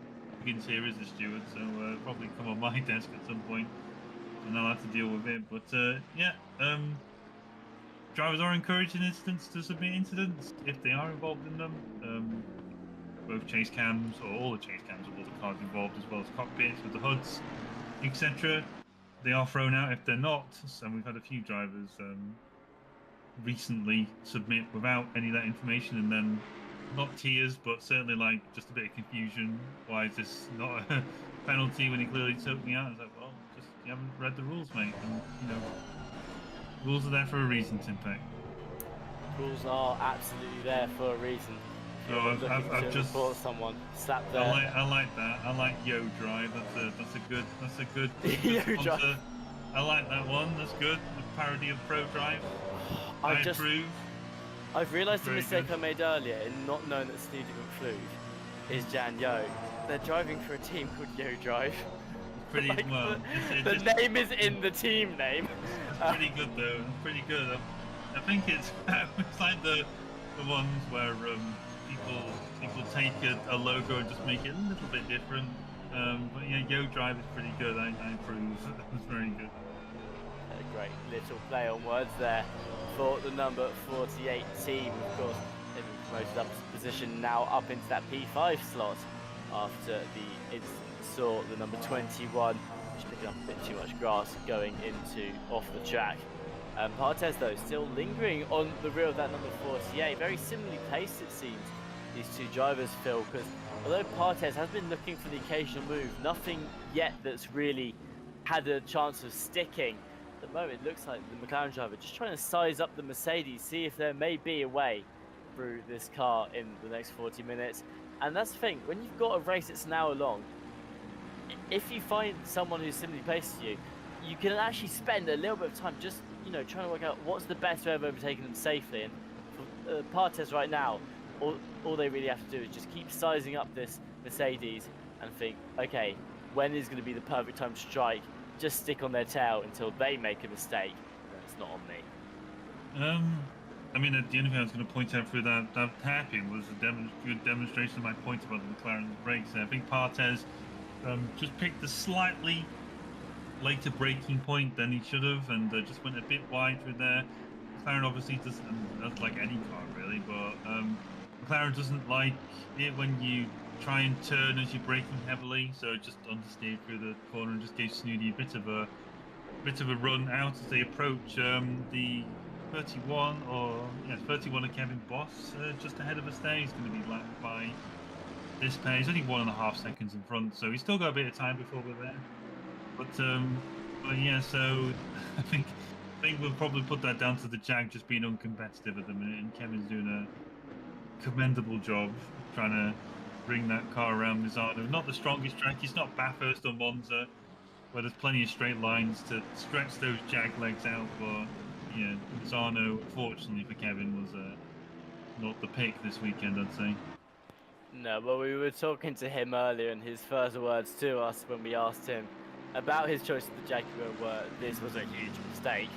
S2: Higgins here is the steward, so probably come on my desk at some point, and I'll have to deal with it. But drivers are encouraged in incidents to submit incidents if they are involved in them. Both chase cams, or all the chase cams of all the cars involved, as well as cockpits with the hoods, etc. They are thrown out if they're not, and we've had a few drivers recently submit without any of that information, and then not tears, but certainly like just a bit of confusion. Why is this not a penalty when he clearly took me out? It's like, well, just you haven't read the rules, mate. And rules are there for a reason, Timpack.
S1: Rules are absolutely there for a reason.
S2: So I've just
S1: report someone slap there.
S2: I like that. I like Yo Drive. That's a good
S1: Yo
S2: sponsor.
S1: Drive.
S2: I like that one. That's good. The parody of Pro Drive. I approve.
S1: I've realised the
S2: Very
S1: mistake
S2: good.
S1: I made earlier in not knowing that Snooty McFlue is Jan Yo. They're driving for a team called Yo Drive.
S2: Pretty
S1: Like,
S2: well.
S1: The name is in the team name.
S2: It's pretty good though. It's pretty good. I think it's like the ones where people take a logo and just make it a little bit different. But yeah, Yo Drive is pretty good. I approve. It's very good.
S1: A great little play on words there for the number 48 team. Of course, they've been promoted up to position now up into that P5 slot after the incident saw the number 21 just picking up a bit too much grass going into off the track. Barthez though still lingering on the rear of that number 48, very similarly placed it seems, these two drivers, Phil, because although Barthez has been looking for the occasional move, nothing yet that's really had a chance of sticking. At the moment, it looks like the McLaren driver just trying to size up the Mercedes, see if there may be a way through this car in the next 40 minutes. And that's the thing, when you've got a race that's an hour long, if you find someone who's similarly placed to you, you can actually spend a little bit of time just, trying to work out what's the best way of overtaking them safely. And for Barthez right now, all they really have to do is just keep sizing up this Mercedes and think, okay, when is going to be the perfect time to strike? Just stick on their tail until they make a mistake. It's not on me.
S2: I mean, the only thing I was going to point out through that hairpin was a good demonstration of my point about the McLaren brakes. I think Barthez just picked a slightly later braking point than he should have, and just went a bit wide through there. McLaren obviously doesn't, that's like any car really, but McLaren doesn't like it when you try and turn as you're braking heavily, so just understeered through the corner and just gave Snooty a bit of a run out as they approach the 31 of Kevin Boss, just ahead of us there. He's going to be lapped by this pair. He's only 1.5 seconds in front, so he's still got a bit of time before we're there. But yeah, so I think we'll probably put that down to the Jag just being uncompetitive at the minute, and Kevin's doing a commendable job trying to bring that car around Misano. Not the strongest track. It's not Bathurst or Monza, where there's plenty of straight lines to stretch those Jag legs out. But yeah, Misano, fortunately for Kevin, was not the pick this weekend, I'd say.
S1: No, well, we were talking to him earlier, and his first words to us when we asked him about his choice of the Jaguar were, "This was a huge mistake."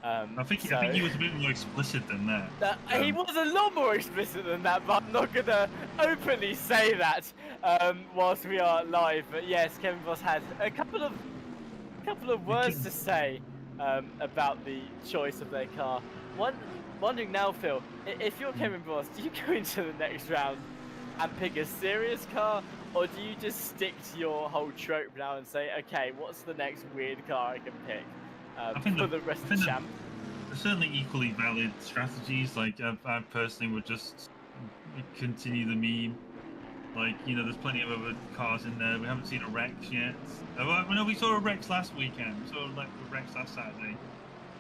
S2: I think he was a bit more explicit than that.
S1: He was a lot more explicit than that, but I'm not gonna openly say that whilst we are live. But yes, Kevin Voss had a couple of words to say about the choice of their car. Wondering now, Phil, if you're Kevin Voss, do you go into the next round and pick a serious car, or do you just stick to your whole trope now and say, okay, what's the next weird car I can pick for the rest of the champ?
S2: There's certainly equally valid strategies. Like I personally would just continue the meme. Like, you know, there's plenty of other cars in there. We haven't seen a Rex yet. Oh, no, we saw a Rex last weekend. We saw like a Rex last Saturday.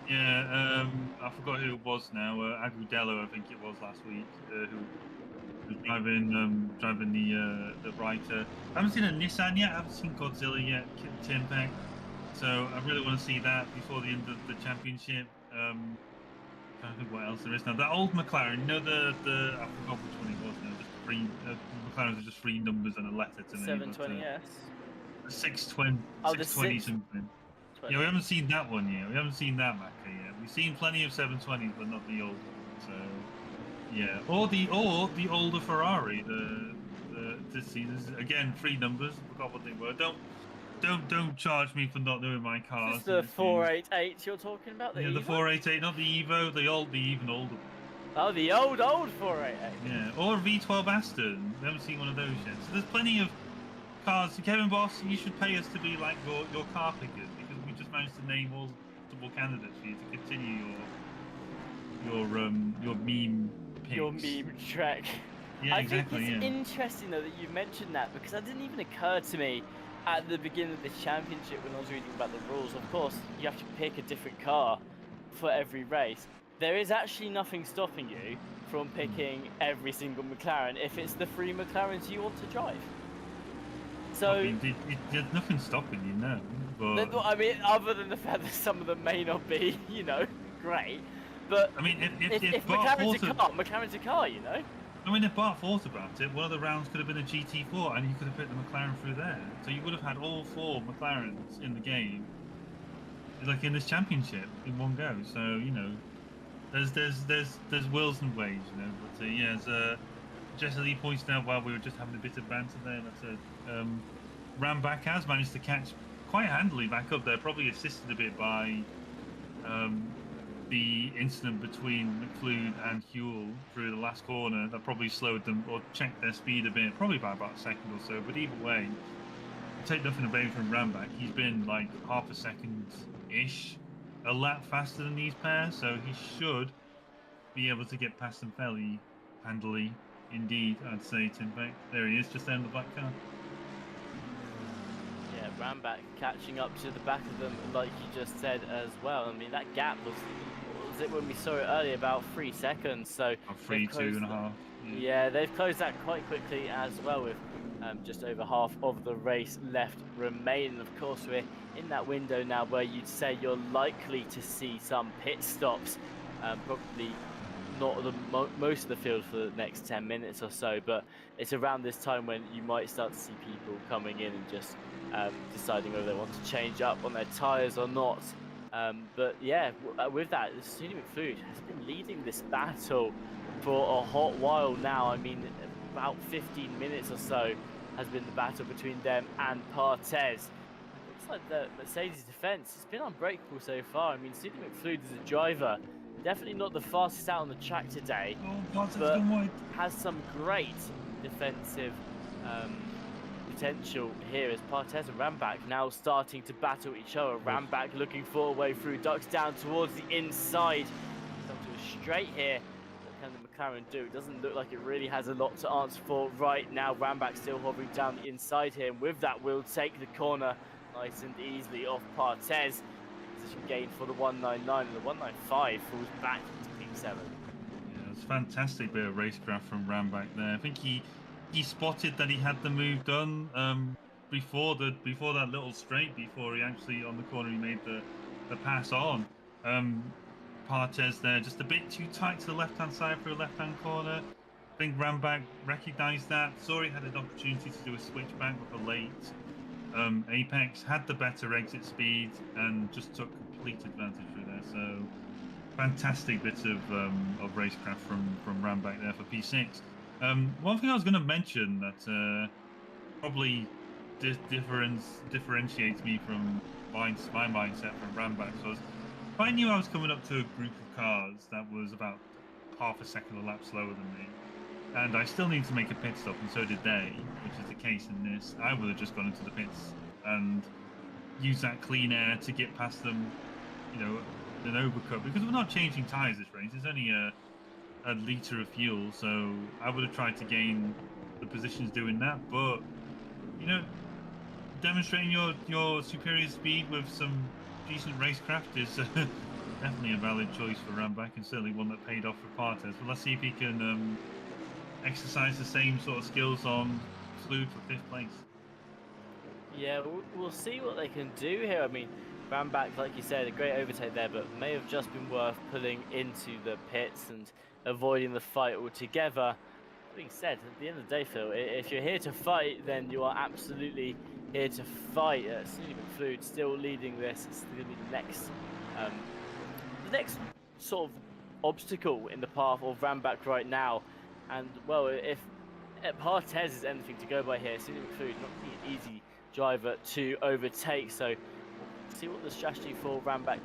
S2: Yeah, I forgot who it was now. Agudelo, I think it was last week. Who was driving the Writer. I haven't seen a Nissan yet. I haven't seen Godzilla yet. Tim Peck. So I really want to see that before the end of the championship. Trying to think what else there is now. That old McLaren, you know, the I forgot which one it was now. Just three McLarens are just three numbers and a letter to me.
S1: 720S.
S2: 620,
S1: Oh,
S2: 620 something.
S1: 20.
S2: Yeah, we haven't seen that one yet. We haven't seen that Macca yet. We've seen plenty of 720s, but not the old one. So yeah, or the older Ferrari. This season again, three numbers. Forgot what they were. Don't charge me for not knowing my cars.
S1: Is this the 488 you're talking about?
S2: Yeah, the 488, not the Evo, the even older one.
S1: Oh, the old 488.
S2: Yeah, or a V12 Aston. We haven't seen one of those yet. So there's plenty of cars. Kevin Boss, you should pay us to be like your car pickers, because we just managed to name multiple candidates for you to continue your meme picks.
S1: Your meme trek.
S2: Yeah, exactly.
S1: I think it's interesting though that you mentioned that, because that didn't even occur to me at the beginning of this championship when I was reading about the rules. Of course, you have to pick a different car for every race. There is actually nothing stopping you from picking every single McLaren if it's the three McLarens you want to drive. So
S2: I mean, there's nothing stopping you, no. But
S1: I mean, other than the fact that some of them may not be, you know, great. But
S2: I mean, if
S1: McLaren's a car, you know.
S2: I mean, if Bart thought about it, one of the rounds could have been a GT4, and you could have put the McLaren through there. So you would have had all four McLarens in the game, like in this championship, in one go. So you know, there's wills and ways, you know. But yeah, as Jesse Lee pointed out while we were just having a bit of banter there, that Ramback has managed to catch quite handily back up there, probably assisted a bit by the incident between McFlood and Huel through the last corner. That probably slowed them or checked their speed a bit, probably by about a second or so. But either way, take nothing away from Ramback. He's been like half a second-ish a lap faster than these pairs, so he should be able to get past them fairly handily. Indeed, I'd say, Tim Beck. There he is, just there in the black car.
S1: Yeah, Ramback catching up to the back of them, like you just said as well. I mean, that gap was it when we saw it earlier, about 3 seconds. So
S2: 3, 2.5.
S1: Yeah, they've closed that quite quickly as well, with just over half of the race left remaining. Of course, we're in that window now where you'd say you're likely to see some pit stops, probably not most of the field for the next 10 minutes or so, but it's around this time when you might start to see people coming in and just deciding whether they want to change up on their tyres or not. But yeah, with that, Sunny McFlood has been leading this battle for a hot while now. I mean, about 15 minutes or so has been the battle between them and Partez. It looks like the Mercedes defence has been unbreakable so far. I mean, Sunny McFlood is a driver, definitely not the fastest out on the track today, but has some great defensive potential here as Partez and Ramback now starting to battle each other. Ramback looking for a way through, ducks down towards the inside. Come to a straight here. What can the McLaren do? It doesn't look like it really has a lot to answer for right now. Ramback still hovering down the inside here, and with that will take the corner nice and easily off Partez. Position gain for the 199, and the 195 falls back into P7.
S2: Yeah, it's a fantastic bit of racecraft from Ramback there. I think he spotted that he had the move done before that little straight, before he actually on the corner he made the pass on. Partez there just a bit too tight to the left hand side for a left hand corner. think Ramback recognised that, saw he had an opportunity to do a switchback with a late Apex, had the better exit speed, and just took complete advantage through there. So fantastic bit of racecraft from Ramback there for P6. One thing I was going to mention that probably differentiates me from my mindset from Ramback was if I knew I was coming up to a group of cars that was about half a second a lap slower than me, and I still need to make a pit stop, and so did they, which is the case in this, I would have just gone into the pits and used that clean air to get past them, you know, an overcut, because we're not changing tyres this race. It's only a litre of fuel, so I would have tried to gain the positions doing that, but, you know, demonstrating your superior speed with some decent racecraft is definitely a valid choice for Ramback, and certainly one that paid off for Partes. But let's see if he can exercise the same sort of skills on Fluid for 5th place.
S1: Yeah, we'll see what they can do here. I mean, Ramback, like you said, a great overtake there, but may have just been worth pulling into the pits and avoiding the fight altogether. That being said, at the end of the day, Phil, if you're here to fight, then you are absolutely here to fight. Sunil McFluid still leading this. It's going to be the next sort of obstacle in the path of Ramback right now. And well, if Partes is anything to go by here, Sunil McFluid not the easy driver to overtake. So we'll see what the strategy for Ramback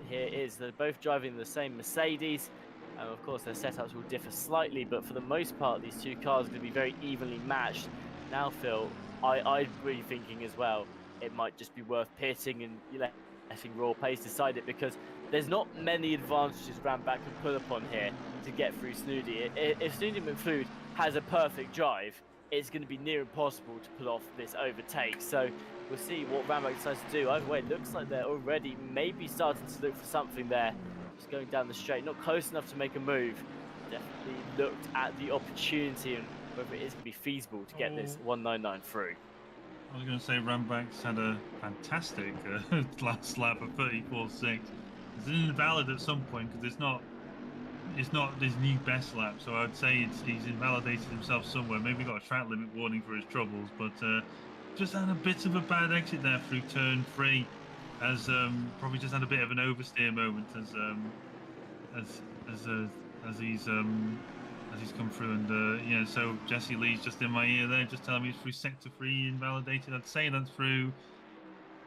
S1: here is. They're both driving the same Mercedes. Of course, their setups will differ slightly, but for the most part, these two cars are going to be very evenly matched. Now, Phil, I'd be thinking as well, it might just be worth pitting and letting raw pace decide it, because there's not many advantages Ramback can pull upon here to get through Snoody. If Snoody McFluid has a perfect drive, it's going to be near impossible to pull off this overtake. So we'll see what Ramback decides to do. Either way, it looks like they're already maybe starting to look for something there. Just going down the straight, not close enough to make a move. Definitely looked at the opportunity and whether it is going to be feasible to get this 199 through.
S2: I was going to say Ramback's had a fantastic last lap of 34.6. It's invalid at some point because it's not his new best lap, so I'd say he's invalidated himself somewhere. Maybe got a track limit warning for his troubles, but just had a bit of a bad exit there through turn 3, as probably just had a bit of an oversteer moment as he's come through, and yeah. So Jesse Lee's just in my ear there, just telling me it's through sector 3 invalidated. I'd say that's through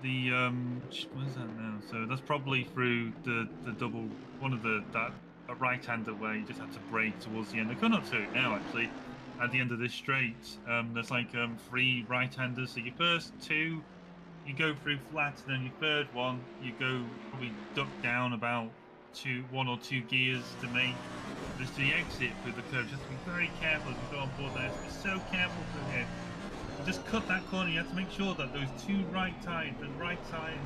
S2: the what is that now? So that's probably through the double one of that right-hander where you just have to brake towards the end. They're coming up to it now, actually. At the end of this straight, there's like 3 right-handers. So your first 2, you go through flat, and then your third one, you go probably duck down about 1 or 2 gears to make this the exit through the curve. Just be very careful as we go on board there. Just be so careful through here. Just cut that corner. You have to make sure that those 2 right tires, the right side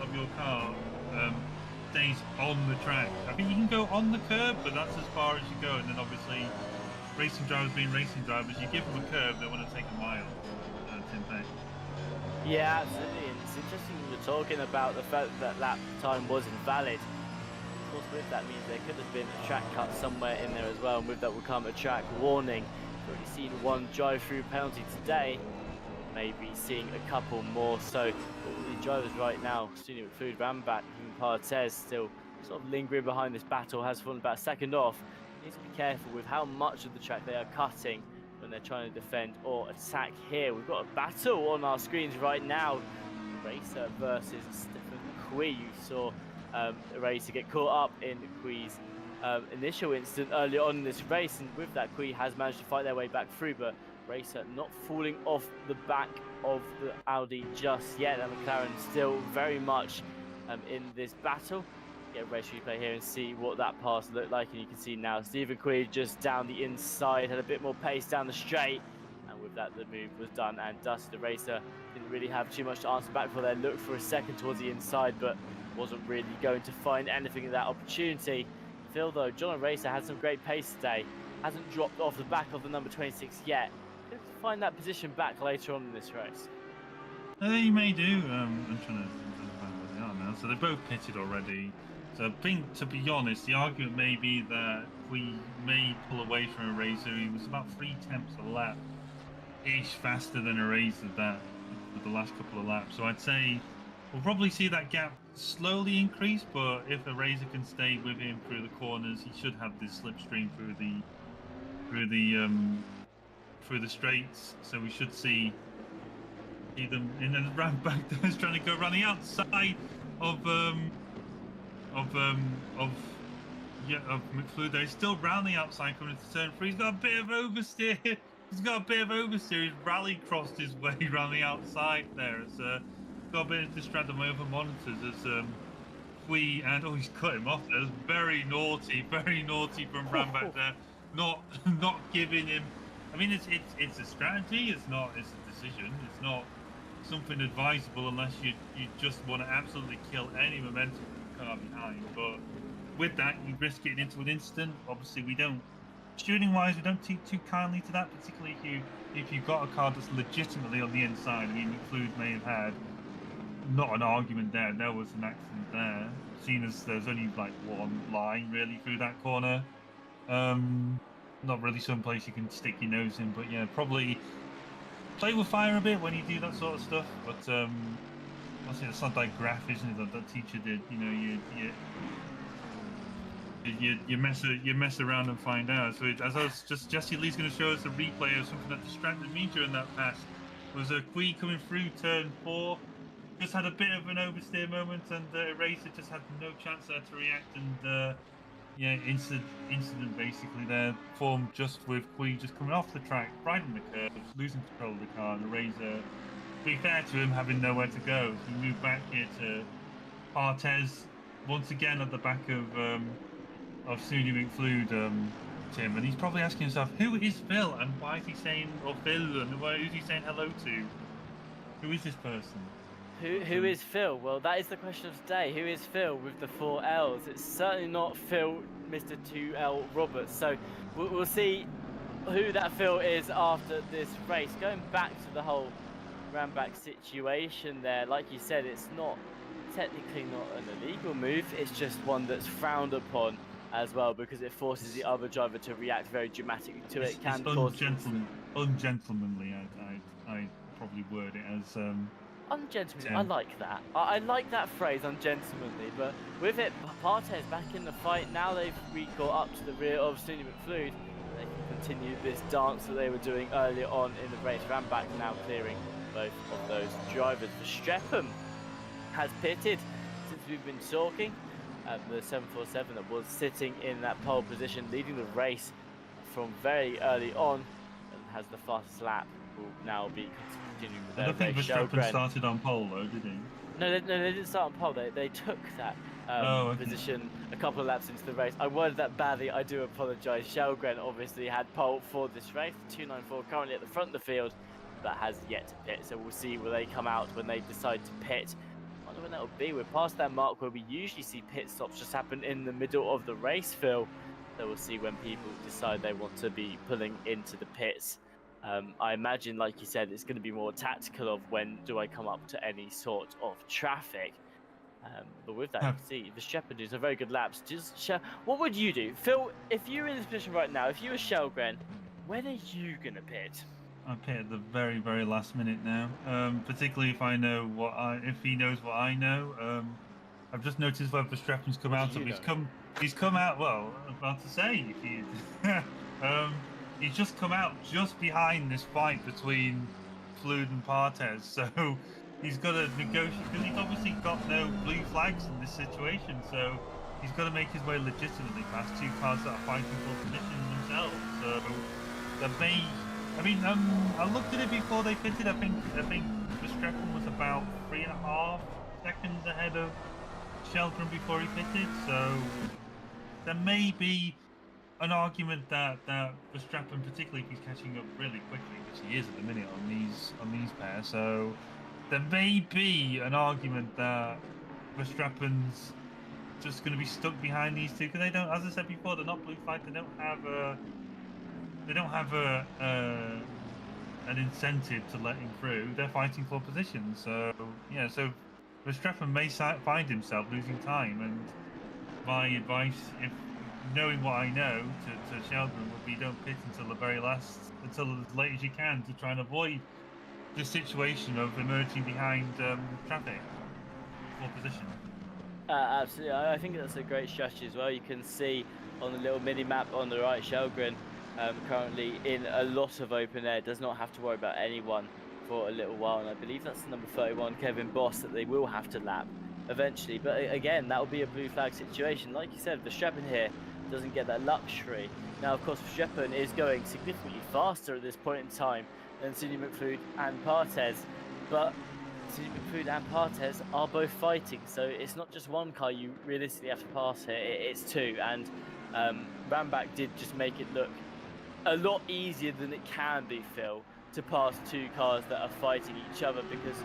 S2: of your car, stays on the track. I think you can go on the curb, but that's as far as you go. And then obviously, racing drivers being racing drivers, you give them a curve, they want to take a mile. Tim Peck.
S1: Yeah, absolutely. And it's interesting we're talking about the fact that lap time was invalid. Of course, with that means there could have been a track cut somewhere in there as well, and with that will come a track warning. We've already seen 1 drive-through penalty today. Maybe seeing a couple more. So all the drivers right now, Sunil McFluid, Ramback, even Partes, still sort of lingering behind this battle, has fallen about a second off. Needs to be careful with how much of the track they are cutting when they're trying to defend or attack here. We've got a battle on our screens right now. Racer versus Stefan Kui. You saw Racer get caught up in Kui's initial incident early on in this race, and with that, Kui has managed to fight their way back through, but Racer not falling off the back of the Audi just yet. And McLaren still very much in this battle. Get a race replay here and see what that pass looked like, and you can see now Stephen Quid just down the inside, had a bit more pace down the straight, and with that the move was done and dusted. The Racer didn't really have too much to answer back for there, looked for a second towards the inside, but wasn't really going to find anything in that opportunity. Phil, though, John Racer had some great pace today, hasn't dropped off the back of the number 26 yet. Could find that position back later on in this race.
S2: They may do. I'm trying to find where they are now. So they're both pitted already. So I think, to be honest, the argument may be that we may pull away from Eraser. He was about 3/10 a lap ish faster than Eraser that for the last couple of laps. So I'd say we'll probably see that gap slowly increase, but if Eraser can stay with him through the corners, he should have this slipstream through the straights. So we should see them in the round back there is trying to go around the outside of McFlew. He's still round the outside coming into turn 3. He's got a bit of oversteer. He's rally crossed his way around the outside there. It's got a bit of distract on my other monitors as he's cut him off. That's very naughty from Ramback there. Not giving him. I mean, it's a strategy. It's a decision. It's not something advisable unless you just want to absolutely kill any momentum from the car behind. But with that, you risk getting into an incident. Obviously, we don't. Shooting wise, we don't take too kindly to that, particularly if you've got a car that's legitimately on the inside. I mean, McFlew may have had not an argument there. There was an accident there, seeing as there's only like one line really through that corner. Not really some place you can stick your nose in, but yeah, probably play with fire a bit when you do that sort of stuff. But obviously it's not like graph, isn't it? That teacher did. You know, you mess around and find out. So as I was Jesse Lee's going to show us a replay of something that distracted me during that pass. Was a Quee coming through turn 4. Just had a bit of an oversteer moment, and Eraser just had no chance there to react. And incident basically there formed just with Quee just coming off the track, riding the curves, losing control of the car, and Eraser, to be fair to him, having nowhere to go. So we move back here to Barthez once again at the back of Suni McFlew, Tim, and he's probably asking himself, who is Phil, and why is he saying, or Phil, and who's he saying hello to? Who is this person?
S1: Who is Phil? Well, that is the question of today. Who is Phil with the 4 L's? It's certainly not Phil, Mr. 2L Roberts. So we'll see who that Phil is after this race. Going back to the whole Ramback situation there, like you said, it's not technically not an illegal move. It's just one that's frowned upon as well, because it forces the other driver to react very dramatically to it. It can cause
S2: ungentlemanly. I'd probably word it as
S1: ungentlemanly. I like that. I like that phrase, ungentlemanly. But with it, Barthez back in the fight. Now they've got up to the rear of Suni McFlew. They can continue this dance that they were doing earlier on in the race. Ramback now clearing both of those drivers. Verstappen has pitted since we've been talking. The 747 that was sitting in that pole position, leading the race from very early on, and has the fastest lap. Will now be continuing with their race.
S2: I don't think Verstappen started on pole though, did he?
S1: No, they didn't start on pole. They took that position a couple of laps into the race. I worded that badly. I do apologise. Shelgren obviously had pole for this race. 294 currently at the front of the field, but has yet to pit. So we'll see where they come out when they decide to pit. I wonder when that will be. We're past that mark where we usually see pit stops just happen in the middle of the race, Phil. So we'll see when people decide they want to be pulling into the pits. I imagine, like you said, it's going to be more tactical of when do I come up to any sort of traffic. But with that, you can see Verstappen doing some very good laps. What would you do? Phil, if you're in this position right now, if you were Shelgren, when are you going to pit?
S2: I pit at the very, very last minute now. Particularly if I know if he knows what I know. I've just noticed where Verstappen's come out. He's come out. Well, I'm about to say if he. He's just come out just behind this fight between Flood and Barthez, so he's got to negotiate, because he's obviously got no blue flags in this situation, so he's got to make his way legitimately past two cars that are fighting for position themselves. So there may, I mean, I looked at it before they pitted. I think Verstappen was about 3.5 seconds ahead of Shelton before he pitted, so there may be an argument that Verstappen, particularly if he's catching up really quickly, which he is at the minute on these pairs, so there may be an argument that Verstappen's just going to be stuck behind these two, because they don't, as I said before, they're not blue flag. They don't have an incentive to let him through. They're fighting for position. So yeah, so Verstappen may find himself losing time, and my advice, if knowing what I know, to Sheldon would be don't pit until the very last, until as late as you can to try and avoid this situation of emerging behind traffic for position.
S1: Absolutely, I think that's a great strategy as well. You can see on the little mini map on the right, Shelgren currently in a lot of open air, does not have to worry about anyone for a little while, and I believe that's the number 31, Kevin Boss, that they will have to lap eventually. But again, that will be a blue flag situation. Like you said, Verstappen here doesn't get that luxury. Now, of course, Verstappen is going significantly faster at this point in time than Sidney McFlood and Barthez, but Sidney McFlood and Barthez are both fighting, so it's not just one car you realistically have to pass here, it's two, and Rambach did just make it look a lot easier than it can be, Phil, to pass two cars that are fighting each other, because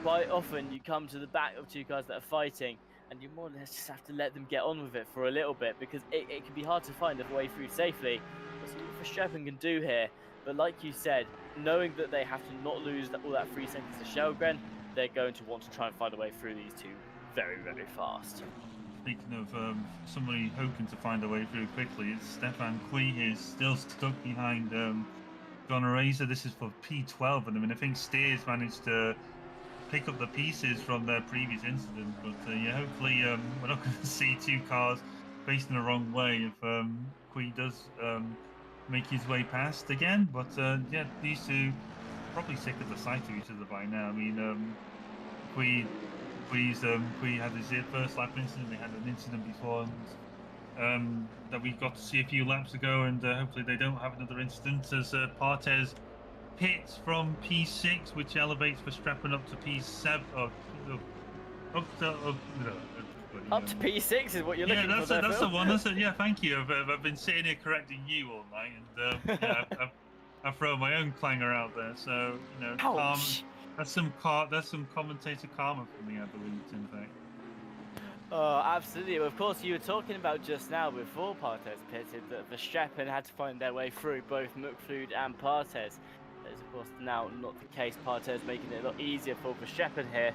S1: quite often you come to the back of two cars that are fighting and you more or less just have to let them get on with it for a little bit, because it can be hard to find a way through safely. That's what Verstappen can do here. But like you said, knowing that they have to not lose all that 3 seconds to Shelgren, they're going to want to try and find a way through these two very, very fast.
S2: Speaking of somebody hoping to find a way through quickly, it's Stefan Kui here, still stuck behind John Araza. This is for P12, and I mean, I think Steers managed to pick up the pieces from their previous incident, but yeah, hopefully we're not going to see two cars facing the wrong way if Kui does make his way past again. But yeah, these two probably sick of the sight of each other by now. I mean, Kui had his first lap incident. They had an incident before that we got to see a few laps ago, and hopefully they don't have another incident as Barthez pits from P6, which elevates Verstappen up to P7.
S1: Up to P6 is what you're looking for.
S2: Yeah, that's the one. Yeah, thank you. I've been sitting here correcting you all night, and yeah, I've thrown my own clanger out there. So you know,
S1: Ouch.
S2: that's some commentator karma for me, I believe. In fact.
S1: Oh, absolutely. Of course, you were talking about just now before Barthez pitted that Verstappen had to find their way through both McFlood and Barthez. That is, of course, now not the case. Barthez making it a lot easier for Verstappen here.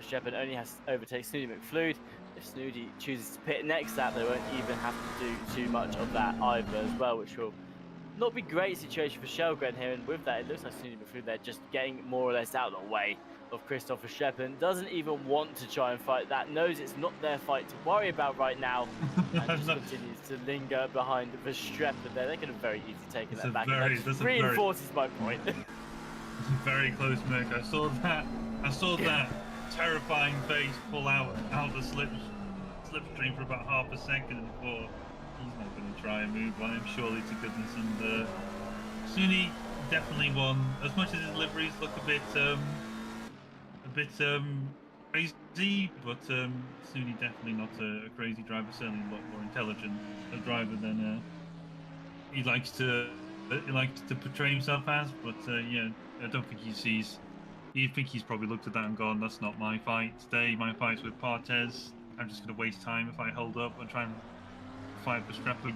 S1: Verstappen only has to overtake Snooty McFlood. If Snooty chooses to pit next lap, they won't even have to do too much of that either as well, which will not be a great situation for Shelgren here. And with that, it looks like Snooty McFlood, they're just getting more or less out of the way of Christoph Verstappen. Doesn't even want to try and fight that, knows it's not their fight to worry about right now, and just continues to linger behind Verstappen there. They could have very easily taken that back. That reinforces my point.
S2: It's a very close make. I saw that terrifying face pull out of the slipstream for about half a second and thought, he's not going to try and move on him, surely to goodness. And Suni definitely won. As much as his liveries look a bit crazy, but Suni definitely not a crazy driver. Certainly a lot more intelligent a driver than he likes to portray himself as. But yeah, I don't think he sees. You think he's probably looked at that and gone, that's not my fight today. My fight's with Barthez. I'm just going to waste time if I hold up and try and fight Verstappen.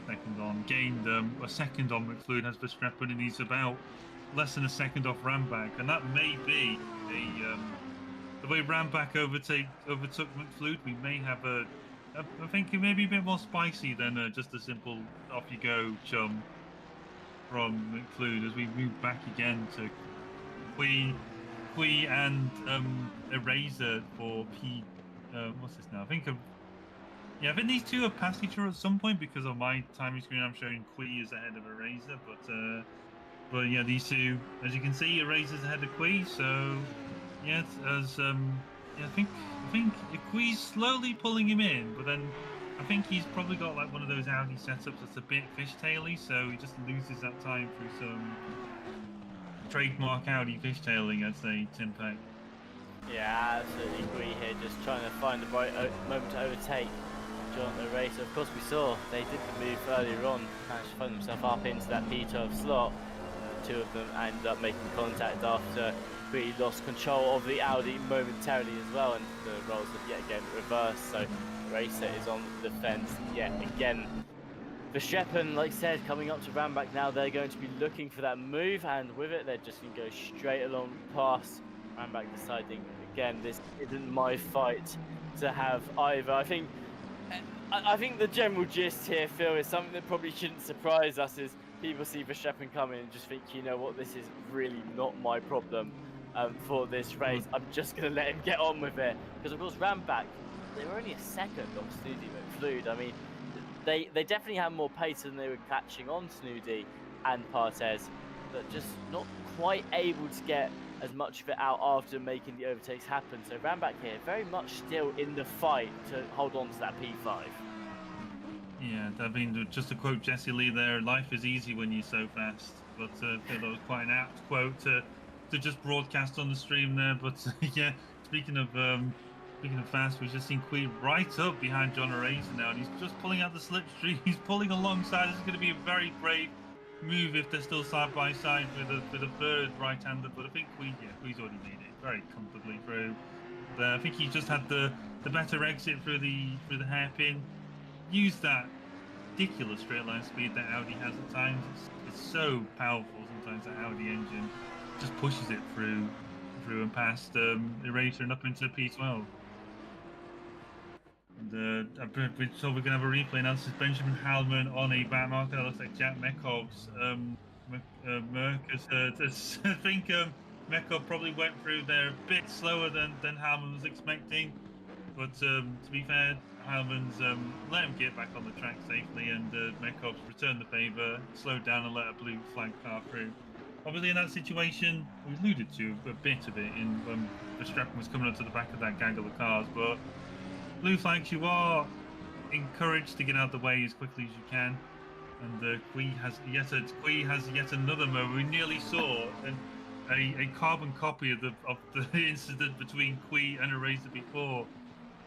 S2: Second on, gained a second on McFlood has Verstappen, and he's about less than a second off Rambach. And that may be the way Rambach overtook McFlood. We may have I think it may be a bit more spicy than just a simple off you go chum from McFlood, as we move back again to Kui and Eraser for P. What's this now? I think these two have passed each other at some point, because on my timing screen I'm showing Kui is ahead of Eraser, but yeah, these two, as you can see, Eraser's ahead of Kui. So yeah, I think Kui's slowly pulling him in, but then I think he's probably got like one of those Audi setups that's a bit fishtaily, so he just loses that time through some trademark Audi fishtailing, I'd say, Tim Peck.
S1: Yeah, absolutely agree here. Just trying to find the right moment to overtake John the racer. Of course, we saw they did the move earlier on, managed to find themselves up into that P12 slot. Two of them ended up making contact after Kui lost control of the Audi momentarily as well, and the roles have yet again reversed. So Racer is on the fence yet again. Verstappen, like I said, coming up to Rambach now, they're going to be looking for that move, and with it, they're just going to go straight along past Rambach, deciding, again, this isn't my fight. to have either. I think the general gist here, Phil, is something that probably shouldn't surprise us. Is people see Verstappen coming and just think, you know what, this is really not my problem for this race. I'm just going to let him get on with it. Because, of course, Ramback, they were only a second off Snooty McFlude. I mean, they definitely had more pace than they were catching on Snooty and Partez, but just not quite able to get as much of it out after making the overtakes happen. So Ramback here, very much still in the fight to hold on to that P5.
S2: Yeah, I mean, just to quote Jesse Lee there, life is easy when you're so fast. But I feel that was quite an apt quote to just broadcast on the stream there. But yeah, speaking of fast, we've just seen Queen right up behind John Araser now, and he's just pulling out the slipstream. He's pulling alongside. This is going to be a very brave move if they're still side by side with a third right-hander. But I think Queen's already made it very comfortably through. I think he just had the better exit through the hairpin. Use that ridiculous straight line speed that Audi has at times. It's so powerful sometimes. That Audi engine just pushes it through and past Eraser and up into P12. And so we're gonna have a replay now. This is Benjamin Hallman on a back marker. That looks like Jack Mekov's Merc. I think Mekov probably went through there a bit slower than Hallman was expecting. But to be fair, Hallman's let him get back on the track safely, and Mekov's returned the favour, slowed down and let a blue flag car through. Obviously, in that situation, we alluded to a bit of it in when Verstappen was coming up to the back of that gaggle of cars. But blue flags, you are encouraged to get out of the way as quickly as you can. And Kui has yet another moment. We nearly saw a carbon copy of the incident between Kui and Eraser before.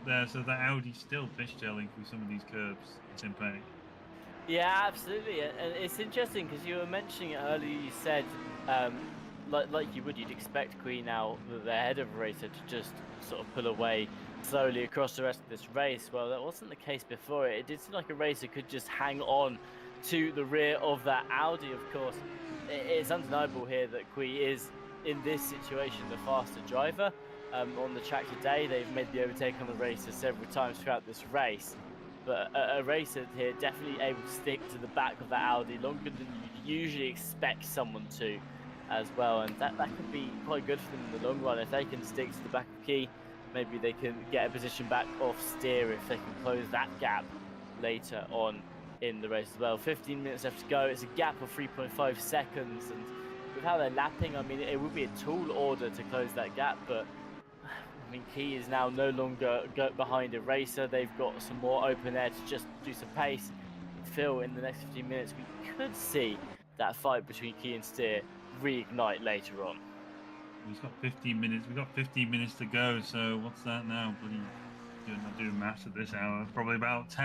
S2: There, so that Audi's still fishtailing through some of these curbs. It's impact.
S1: Yeah, absolutely, and it's interesting because you were mentioning it earlier. You said, like you'd expect Queen now that they're ahead of Racer to just sort of pull away slowly across the rest of this race. Well, that wasn't the case before. It did seem like a Racer could just hang on to the rear of that Audi. Of course, it's undeniable here that Kui is in this situation the faster driver. On the track today, they've made the overtake on the Racer several times throughout this race, but a Racer here definitely able to stick to the back of that Audi longer than you'd usually expect someone to as well, and that could be quite good for them in the long run. If they can stick to the back of Key, maybe they can get a position back off steer if they can close that gap later on in the race as well. 15 minutes left to go. It's a gap of 3.5 seconds, and with how they're lapping, I mean, it would be a tall order to close that gap, but I mean, Key is now no longer behind a Racer. They've got some more open air to just do some pace. Phil, in the next 15 minutes, we could see that fight between Key and Steer reignite later on.
S2: He's got 15 minutes. We've got 15 minutes to go. So what's that now? Not doing maths at this hour. Probably about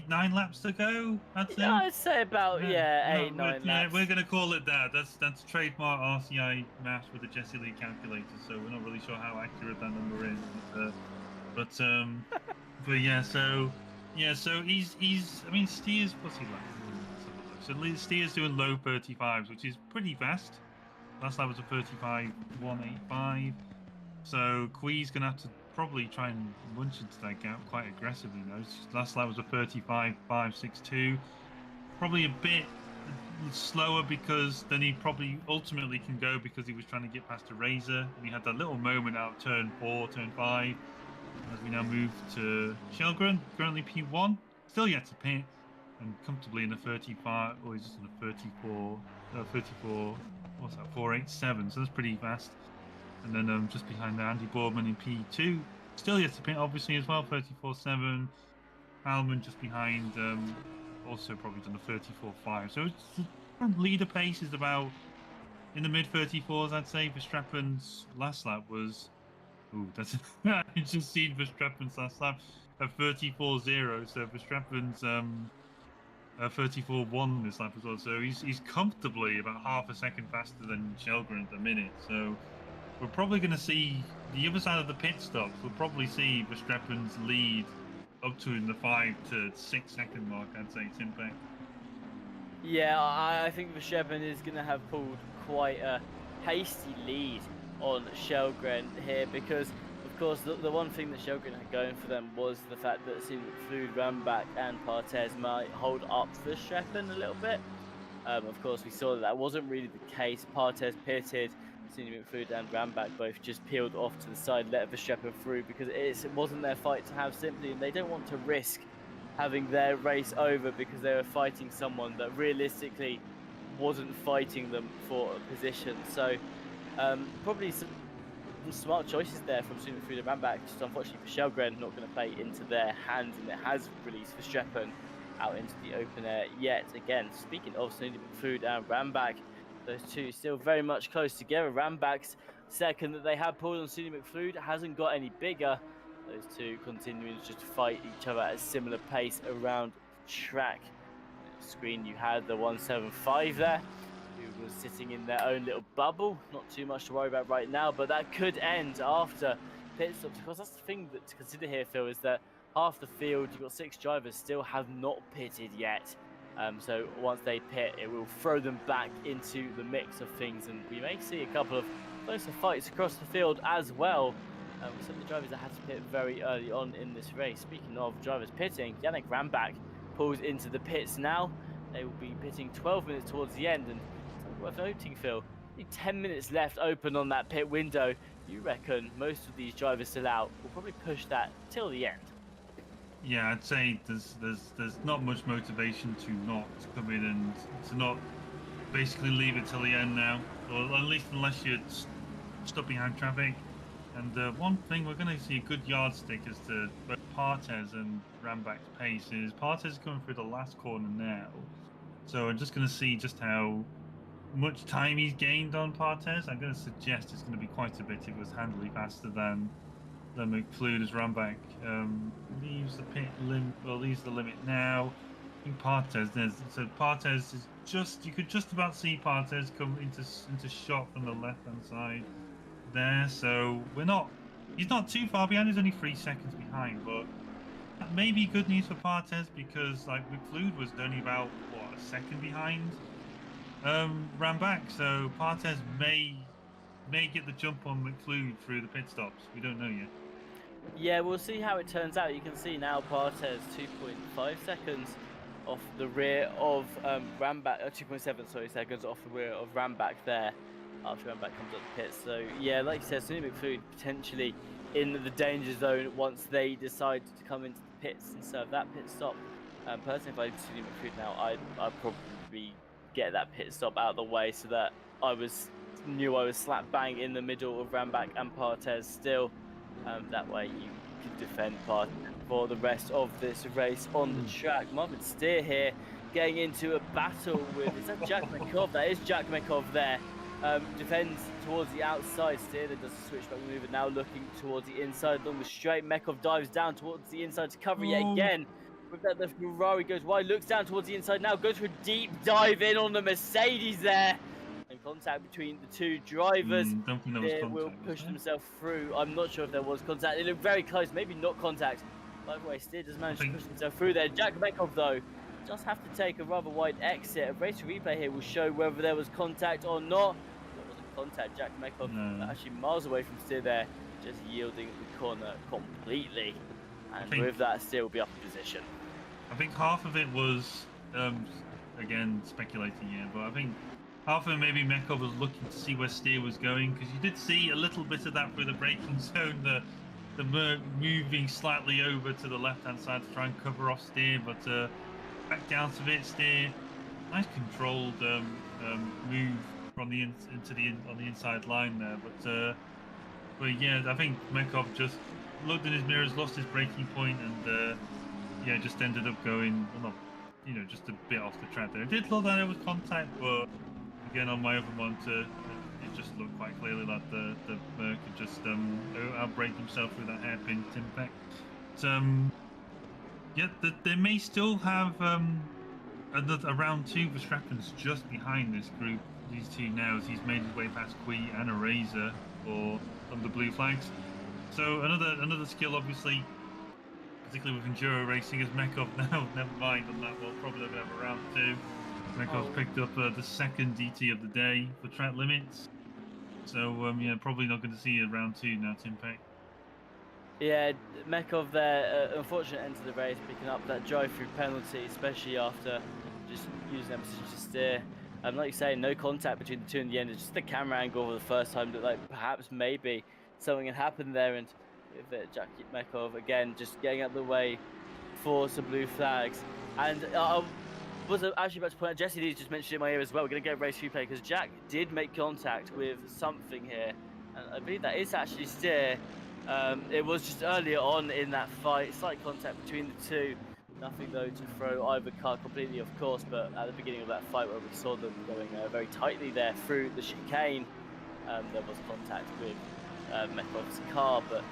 S2: 9 laps to go.
S1: I'd say about 8, 9 laps.
S2: We're gonna call it that. That's trademark RCI maths with the Jesse Lee calculator. So we're not really sure how accurate that number is. But yeah. So he's. I mean, Steer's what's he like? So Steer's doing low 35s, which is pretty fast. Last lap was a 35.185. So Quee's gonna have to probably try and munch into that gap quite aggressively now. Last lap was a 35.562. Probably a bit slower because then he probably ultimately can go because he was trying to get past a Razor, and he had that little moment out of turn 4, turn 5. As we now move to Shelgren, currently P1, still yet to pit, and comfortably in the 35, or he's just in a 34, what's that, 487, so that's pretty fast. And then just behind that, Andy Boardman in P2. Still yet to pit, obviously, as well, 34.7. Hallman just behind, also probably done a 34.5. So it's, leader pace is about in the mid-34s, I'd say. Verstappen's last lap was... Ooh, that's... I just seen Verstappen's last lap at 34.0. So Verstappen's 34.1 this lap as well. So he's comfortably about half a second faster than Shelgren at the minute. So... we're probably going to see the other side of the pit stops. We'll probably see Verstappen's lead up to in the 5 to 6 second mark, I'd say, it's impact.
S1: Yeah, I think Verstappen is going to have pulled quite a hasty lead on Shelgren here because, of of course, the one thing that Shelgren had going for them was the fact that Scenic Food, Ramback, and Partez might hold up Verstappen a little bit. Of course, we saw that that wasn't really the case. Partez pitted, Scenic Food and Ramback both just peeled off to the side, let Verstappen through because it wasn't their fight to have simply, and they don't want to risk having their race over because they were fighting someone that realistically wasn't fighting them for a position. So probably some smart choices there from Super Food and Ramback. Just unfortunately for Shelgren, not going to play into their hands, and it has released Verstappen out into the open air yet again. Speaking of Snooty McFood and Ramback, those two still very much close together. Ramback's second that they have pulled on Snooty McFood hasn't got any bigger. Those two continuing to just fight each other at a similar pace around the track. On your screen, you had the 175 there, who was sitting in their own little bubble. Not too much to worry about right now, but that could end after pit stops. Because that's the thing that to consider here, Phil, is that half the field, you've got 6 drivers still have not pitted yet. So once they pit, it will throw them back into the mix of things, and we may see a couple of closer fights across the field as well. With some of the drivers that had to pit very early on in this race. Speaking of drivers pitting, Yannick Ramback pulls into the pits now. They will be pitting 12 minutes towards the end, and it's worth noting, Phil, only 10 minutes left open on that pit window. You reckon most of these drivers still out will probably push that till the end?
S2: Yeah, I'd say there's not much motivation to not come in and to not basically leave it till the end now, or at least unless you're stuck behind traffic. And one thing we're going to see a good yardstick as to both Partez and Ramback's pace is Partez is coming through the last corner now, so I'm just going to see just how much time he's gained on Partez. I'm going to suggest it's going to be quite a bit if it was handily faster than McFlood as Ramback leaves the pit limit. Well, leaves the limit now. I think Partez so Partez is just, you could just about see Partez come into shot from the left hand side there. So he's not too far behind. He's only 3 seconds behind, but that may be good news for Partez because like McFlood was only about a second behind Ramback. So Partez may get the jump on McFlood through the pit stops. We don't know yet.
S1: Yeah, we'll see how it turns out. You can see now Partez 2.5 seconds off the rear of Ramback, 2.7 seconds off the rear of Ramback there after Ramback comes up the pit. So yeah, like you said, Sunny McFood potentially in the danger zone once they decide to come into the pits and serve that pit stop. Personally, if I did Sunny McFood now, I'd probably get that pit stop out of the way so that I knew I was slap bang in the middle of Ramback and Partez still. That way you can defend Partez for the rest of this race on the track. Marvin Steer here getting into a battle with, is that Jack McCobb? That is Jack McCobb there. Defends towards the outside. Steer that does a switchback maneuver, now looking towards the inside along the straight. Mekov dives down towards the inside to cover yet again. With that, the Ferrari goes wide, looks down towards the inside now, goes for a deep dive in on the Mercedes there. And contact between the two drivers.
S2: Don't think there was contact,
S1: will push himself through. I'm not sure if there was contact. It looked very close, maybe not contact. By the way, Steer does manage to push himself through there. Jack Mekov, though, just have to take a rather wide exit. A race replay here will show whether there was contact or not. There wasn't contact. Jack Mekov actually miles away from Steer there, just yielding the corner completely. And with that, Steer will be up in position.
S2: I think half of it was, again, speculating here, but I think half of it maybe Mekov was looking to see where Steer was going, because you did see a little bit of that through the braking zone, the Merc moving slightly over to the left-hand side to try and cover off Steer, but back down to it, Steer. Nice controlled move from on the inside line there, but yeah, I think Mekov just looked in his mirrors, lost his braking point, and yeah, just ended up going, well, not, just a bit off the track there. It did look that it was contact, but again, on my other monitor, it just looked quite clearly like the Merc had just outbraked himself through that hairpin impact. But, yeah, they may still have a round 2 for Verstappen's just behind this group, these two now, as he's made his way past Qui and Eraser on the blue flags. So another skill, obviously, particularly with enduro racing, is Mekov now. Never mind on that one, probably not going to have a round 2. Mekov's picked up the second DT of the day for track limits. So, yeah, probably not going to see a round 2 now, Tim Peck.
S1: Yeah, Mekov there, unfortunate end to the race, picking up that drive-through penalty, especially after just using that position to steer. Like you say, no contact between the two in the end. It's just the camera angle for the first time that, like, perhaps maybe something had happened there. And with Jackie Mekov again, just getting out of the way for some blue flags. And I was actually about to point out, Jesse Lee's just mentioned it in my ear as well. We're going to get race replay because Jack did make contact with something here. And I believe that is actually steer. It was just earlier on in that fight, slight contact between the two. Nothing though to throw either car completely, of course. But at the beginning of that fight, where we saw them going very tightly there through the chicane, there was contact with Mekov's car. But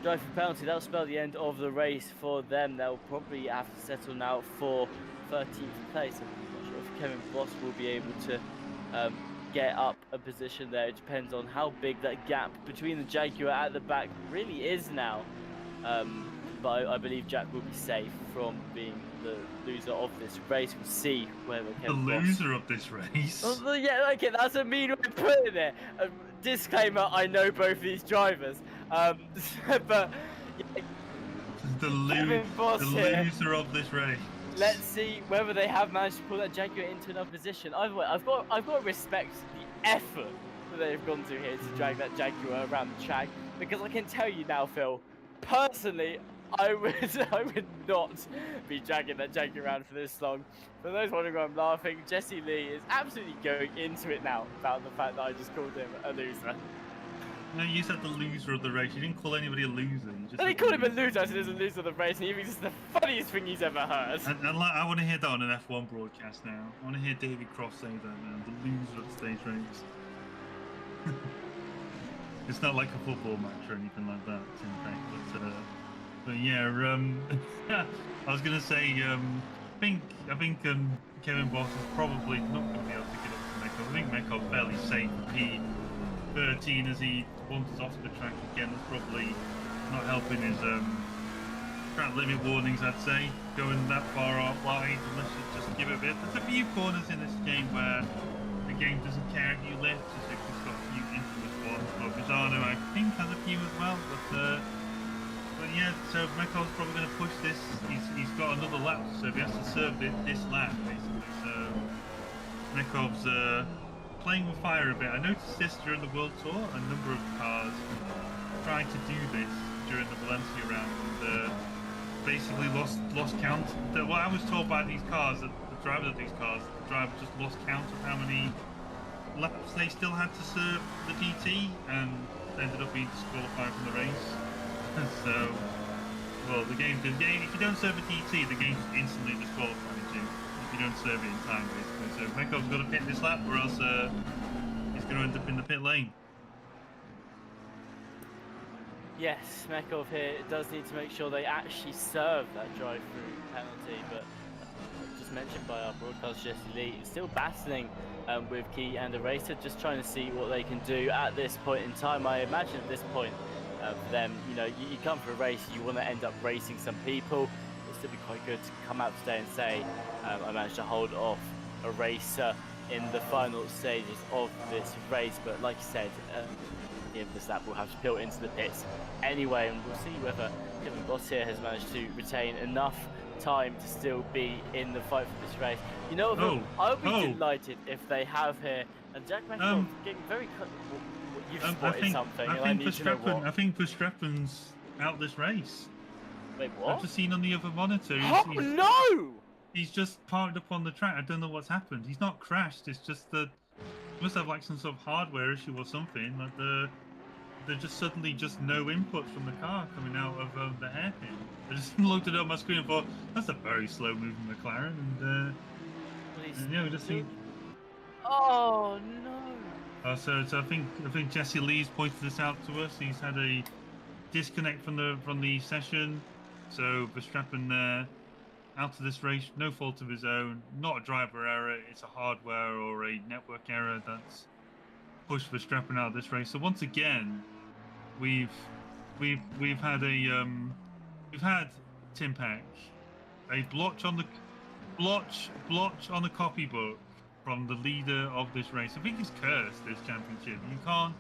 S1: drive for penalty, that'll spell the end of the race for them. They'll probably have to settle now for 13th place. I'm not sure if Kevin Boss will be able to get up a position there. It depends on how big that gap between the Jaguar at the back really is now. But I believe Jack will be safe from being the loser of this race. We'll see whether Kevin
S2: The
S1: Boss...
S2: loser of this race.
S1: Oh, yeah, okay, that's a mean way of putting it there. Disclaimer: I know both these drivers, but yeah,
S2: The
S1: Kevin Boss here.
S2: loser of this race.
S1: Let's see whether they have managed to pull that Jaguar into another position. Either way, I've got to respect the effort that they've gone to here to drag that Jaguar around the track, because I can tell you now, Phil, personally, I would not be dragging that Jaguar around for this long. For those wondering why I'm laughing, Jesse Lee is absolutely going into it now about the fact that I just called him a loser.
S2: No, you said the loser of the race. You didn't call anybody a loser. You just
S1: And he
S2: said
S1: called him a loser. I said he's a loser of the race, and he thinks it's the funniest thing he's ever heard.
S2: And I want to hear that on an F1 broadcast now. I want to hear David Cross say that now. The loser of the stage race. It's not like a football match or anything like that, in fact. But yeah, I was gonna say, I think Kevin Boss is probably not going to be able to get up to Mekov. I think Mekov's fairly safe. P13 as he wanders off the track again. That's probably not helping his track limit warnings, I'd say, going that far off wide unless you just give it a bit. There's a few corners in this game where the game doesn't care if you lift, just if it's got a few infamous ones. But Misano, I think, has a few as well. But yeah, so Mekov's probably going to push this. He's got another lap, so he has to serve this lap basically. So Mekov's playing with fire a bit. I noticed this during the World Tour. A number of cars tried to do this during the Valencia round and basically lost count. What I was told by these cars, that the drivers of these cars, the driver just lost count of how many laps they still had to serve the DT and ended up being disqualified from the race. So, well, if you don't serve a DT, the game just instantly disqualifies you if you don't serve it in time, basically. So Mekov's got to pit this lap, or else he's going to end up in the pit lane.
S1: Yes, Mekov here does need to make sure they actually serve that drive-through penalty, but just mentioned by our broadcast, Jesse Lee is still battling with Key and the racer, just trying to see what they can do at this point in time. I imagine at this point for them, you know, you come for a race, you want to end up racing some people. It'll still be quite good to come out today and say, I managed to hold off a racer in the final stages of this race, but like you said, the end of this lap will have to peel into the pits anyway, and we'll see whether Kevin Boss here has managed to retain enough time to still be in the fight for this race. You know, I'll be delighted if they have here, and Jack Mekov getting very you've spotted something, and I need to know what.
S2: I think Verstappen's out this race.
S1: Wait, what?
S2: I've just seen on the other monitor.
S1: No!
S2: He's just parked up on the track. I don't know what's happened. He's not crashed. It's just that must have like some sort of hardware issue or something. Like there's just suddenly just no input from the car coming out of the hairpin. I just looked at it on my screen and thought that's a very slow moving McLaren, and yeah, we just see.
S1: Oh no!
S2: So I think Jesse Lee's pointed this out to us. He's had a disconnect from the session, so Verstappen there out of this race, no fault of his own, not a driver error. It's a hardware or a network error that's pushed Verstappen out of this race. So once again, we've had Tim Peck a blotch on the copybook from the leader of this race. I think it's cursed, this championship. You can't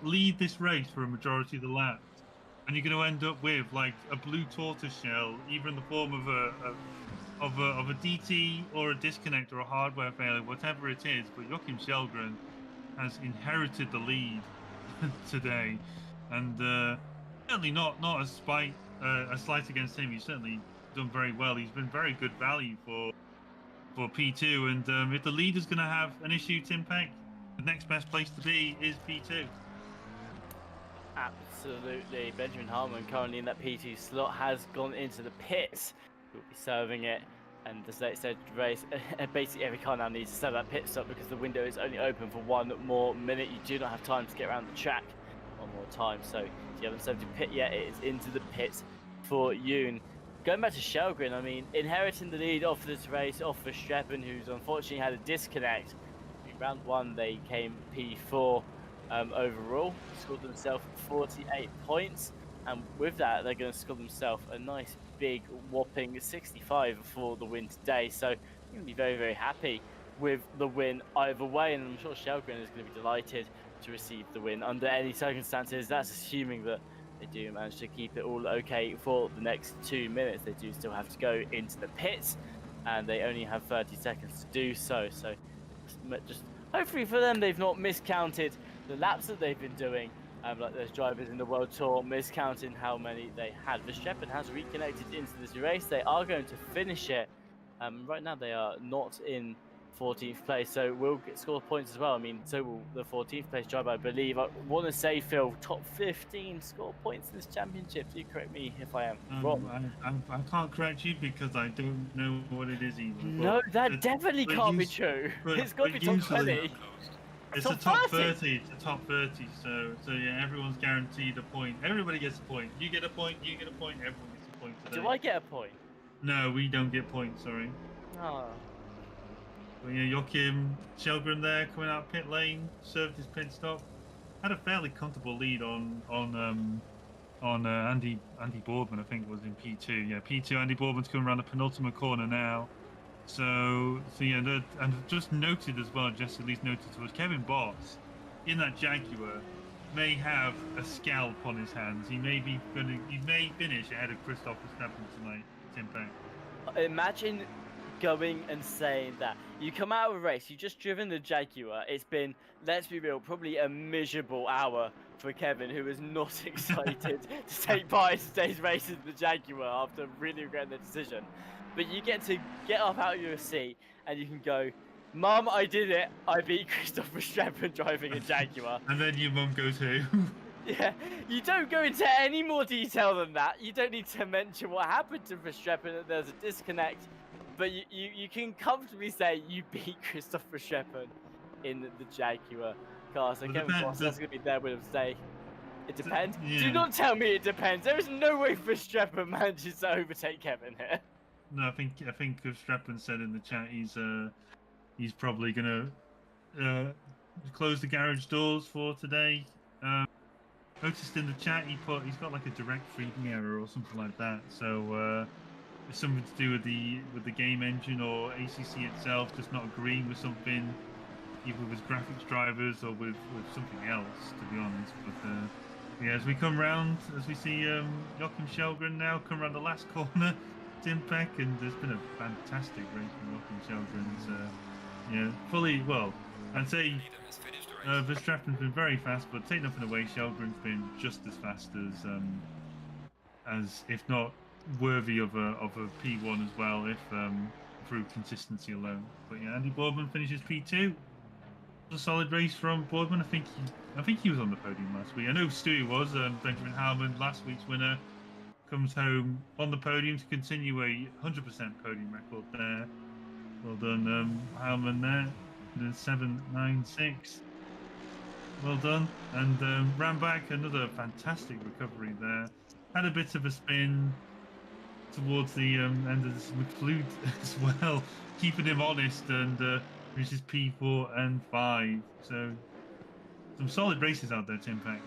S2: lead this race for a majority of the laps and you're going to end up with like a blue tortoise shell, either in the form of a DT or a disconnect or a hardware failure, whatever it is. But Joachim Shelgren has inherited the lead today, and certainly not a slight against him. He's certainly done very well. He's been very good value for P2, and if the leader's going to have an issue, Tim Peck, the next best place to be is P2.
S1: Absolutely. Benjamin Harmon, currently in that P2 slot, has gone into the pits. He'll be serving it, and as they said, race, basically every car now needs to serve that pit stop because the window is only open for 1 more minute. You do not have time to get around the track one more time, so if you haven't served your pit yet, it is into the pits for you. And going back to Shelgren, I mean, inheriting the lead off this race, off Verstappen, who's unfortunately had a disconnect. In round 1, they came P4 overall, scored themselves 48 points, and with that, they're going to score themselves a nice big whopping 65 for the win today. So I'm going to be very, very happy with the win either way, and I'm sure Shelgren is going to be delighted to receive the win under any circumstances. That's assuming that they do manage to keep it all okay for the next 2 minutes. They do still have to go into the pits, and they only have 30 seconds to do so. So just hopefully for them, they've not miscounted the laps that they've been doing, like those drivers in the World Tour, miscounting how many they had. Verstappen has reconnected into this race. They are going to finish it. Right now, they are not in 14th place, so we'll score points as well. I mean, so will the 14th place driver, I believe. I want to say, Phil, top 15 score points in this championship. Do you correct me if I am wrong?
S2: I can't correct you because I don't know what it is either.
S1: No, that definitely can't be true. It's got to be top 20.
S2: It's a top 30. It's a top 30. So yeah, everyone's guaranteed a point. Everybody gets a point. You get a point. You get a point. Everyone gets a point today.
S1: Do I get a point?
S2: No, we don't get points. Sorry.
S1: Oh.
S2: But yeah, Joachim Shelgren there coming out pit lane, served his pit stop, had a fairly comfortable lead on Andy Boardman, I think was in P2. Yeah, P2. Andy Boardman's coming around the penultimate corner now. So yeah, and just noted as well, just at least noted to us, Kevin Boss in that Jaguar may have a scalp on his hands. He may finish ahead of Christoph Verstappen tonight. Tim Peck.
S1: Imagine going and saying that you come out of a race, you've just driven the Jaguar. It's been, let's be real, probably a miserable hour for Kevin, who is not excited to take part in today's race in the Jaguar after really regretting the decision. But you get to get up out of your seat and you can go, Mum, I did it. I beat Christoph Verstappen driving a Jaguar.
S2: And then your mum goes, who?
S1: Yeah, you don't go into any more detail than that. You don't need to mention what happened to Verstappen, that there's a disconnect. But you can comfortably say you beat Christoph Verstappen in the Jaguar car. So Kevin Boss is going to be there with him today. It depends.
S2: Yeah.
S1: Do not tell me it depends. There is no way Verstappen manages to overtake Kevin here.
S2: No, I think Verstappen said in the chat he's probably gonna close the garage doors for today. Noticed in the chat he's got like a direct freedom error or something like that. So it's something to do with the game engine or ACC itself just not agreeing with something, either with graphics drivers or with something else, to be honest. But yeah, as we come round, as we see Joachim Shelgren now come around the last corner. Tim Peck, and there's been a fantastic race from Joachim Shelgren's. Yeah, fully well. I'd say Verstappen's been very fast, but take nothing away, Shelgren's been just as fast as if not worthy of a P1 as well, if through consistency alone. But yeah, Andy Boardman finishes P2. A solid race from Boardman. I think he was on the podium last week. I know Stewie was. Benjamin Harmon, last week's winner, comes home on the podium to continue a 100% podium record there. Well done, Heilman there. The 7.96. Well done. And ran back, another fantastic recovery there. Had a bit of a spin towards the end of this McLeod as well, keeping him honest, and reaches P4 and 5. So some solid races out there, Tim Peck.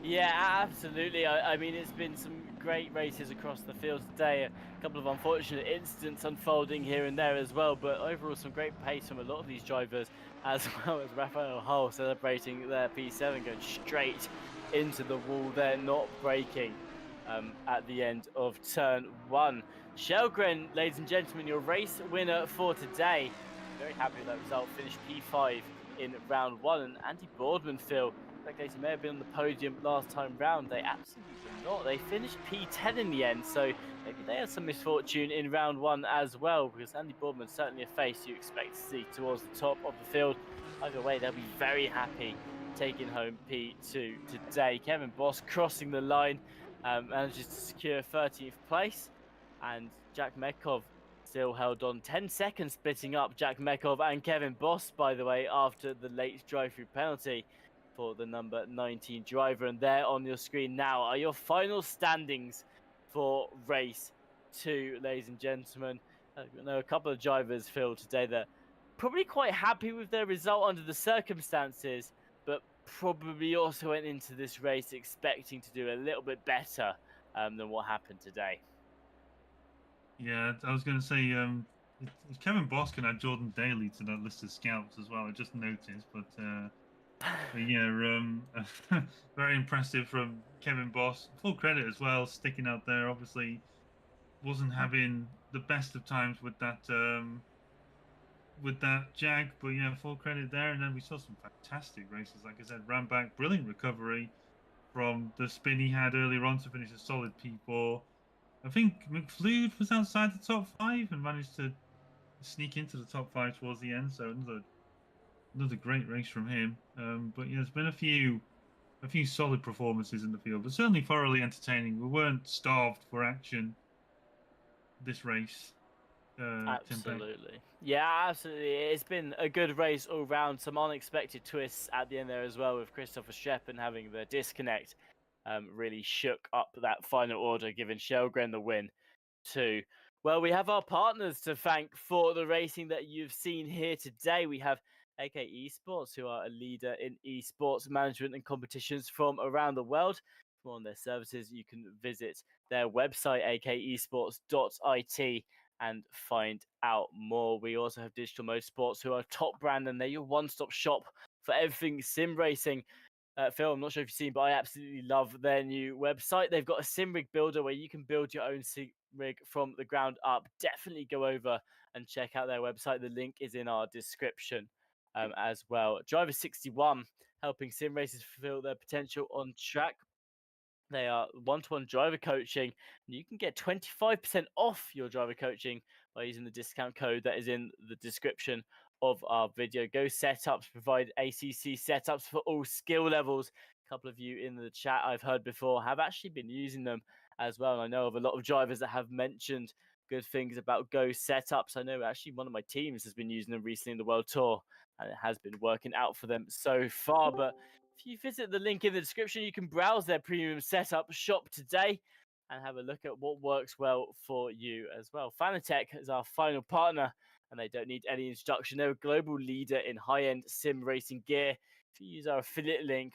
S1: Yeah, absolutely. I mean, it's been some great races across the field today. A couple of unfortunate incidents unfolding here and there as well, but overall some great pace from a lot of these drivers, as well as Rafael Hull celebrating their P7, going straight into the wall there, not braking at the end of turn 1. Shelgren, ladies and gentlemen, your race winner for today. Very happy with that result. Finished P5 in round 1. And Andy Boardman, Phil, spectator may have been on the podium last time round. They absolutely were not. They finished P10 in the end, so maybe they had some misfortune in round 1 as well, because Andy Boardman certainly a face you expect to see towards the top of the field. Either way, they'll be very happy taking home P2 today. Kevin Boss crossing the line, manages to secure 13th place, and Jack Mekov still held on 10 seconds, splitting up Jack Mekov and Kevin Boss, by the way, after the late drive-through penalty for the number 19 driver. And there on your screen now are your final standings for race 2, ladies and gentlemen. I know a couple of drivers, Phil, today that probably quite happy with their result under the circumstances, but probably also went into this race expecting to do a little bit better than what happened today.
S2: Yeah, I was going to say, if Kevin Boss can add Jordan Daly to that list of scouts as well. I just noticed, but yeah, very impressive from Kevin Boss. Full credit as well, sticking out there. Obviously, wasn't having the best of times with that Jag, but yeah, full credit there. And then we saw some fantastic races. Like I said, ran back, brilliant recovery from the spin he had earlier on to finish a solid P4. I think McFleud was outside the top 5 and managed to sneak into the top 5 towards the end. So another great race from him. But yeah, there's been a few solid performances in the field, but certainly thoroughly entertaining. We weren't starved for action this race.
S1: Absolutely. Yeah, absolutely. It's been a good race all round. Some unexpected twists at the end there as well, with Christopher Sheppen having the disconnect. Really shook up that final order, giving Shelgren the win too. Well, we have our partners to thank for the racing that you've seen here today. We have AK Esports, who are a leader in esports management and competitions from around the world. For more on their services, you can visit their website, akesports.it, and find out more. We also have Digital Motorsports, who are a top brand, and they're your one-stop shop for everything sim racing. Phil, I'm not sure if you've seen, but I absolutely love their new website. They've got a sim rig builder where you can build your own sim rig from the ground up. Definitely go over and check out their website. The link is in our description as well. Driver 61, helping sim racers fulfill their potential on track. They are one-to-one driver coaching. You can get 25% off your driver coaching by using the discount code that is in the description of our video. Go Setups provide ACC setups for all skill levels. A couple of you in the chat I've heard before have actually been using them as well. And I know of a lot of drivers that have mentioned good things about Go Setups. I know actually one of my teams has been using them recently in the World Tour, and it has been working out for them so far. But if you visit the link in the description, you can browse their premium setup shop today and have a look at what works well for you as well. Fanatec is our final partner, and they don't need any introduction. They're a global leader in high-end sim racing gear. If you use our affiliate link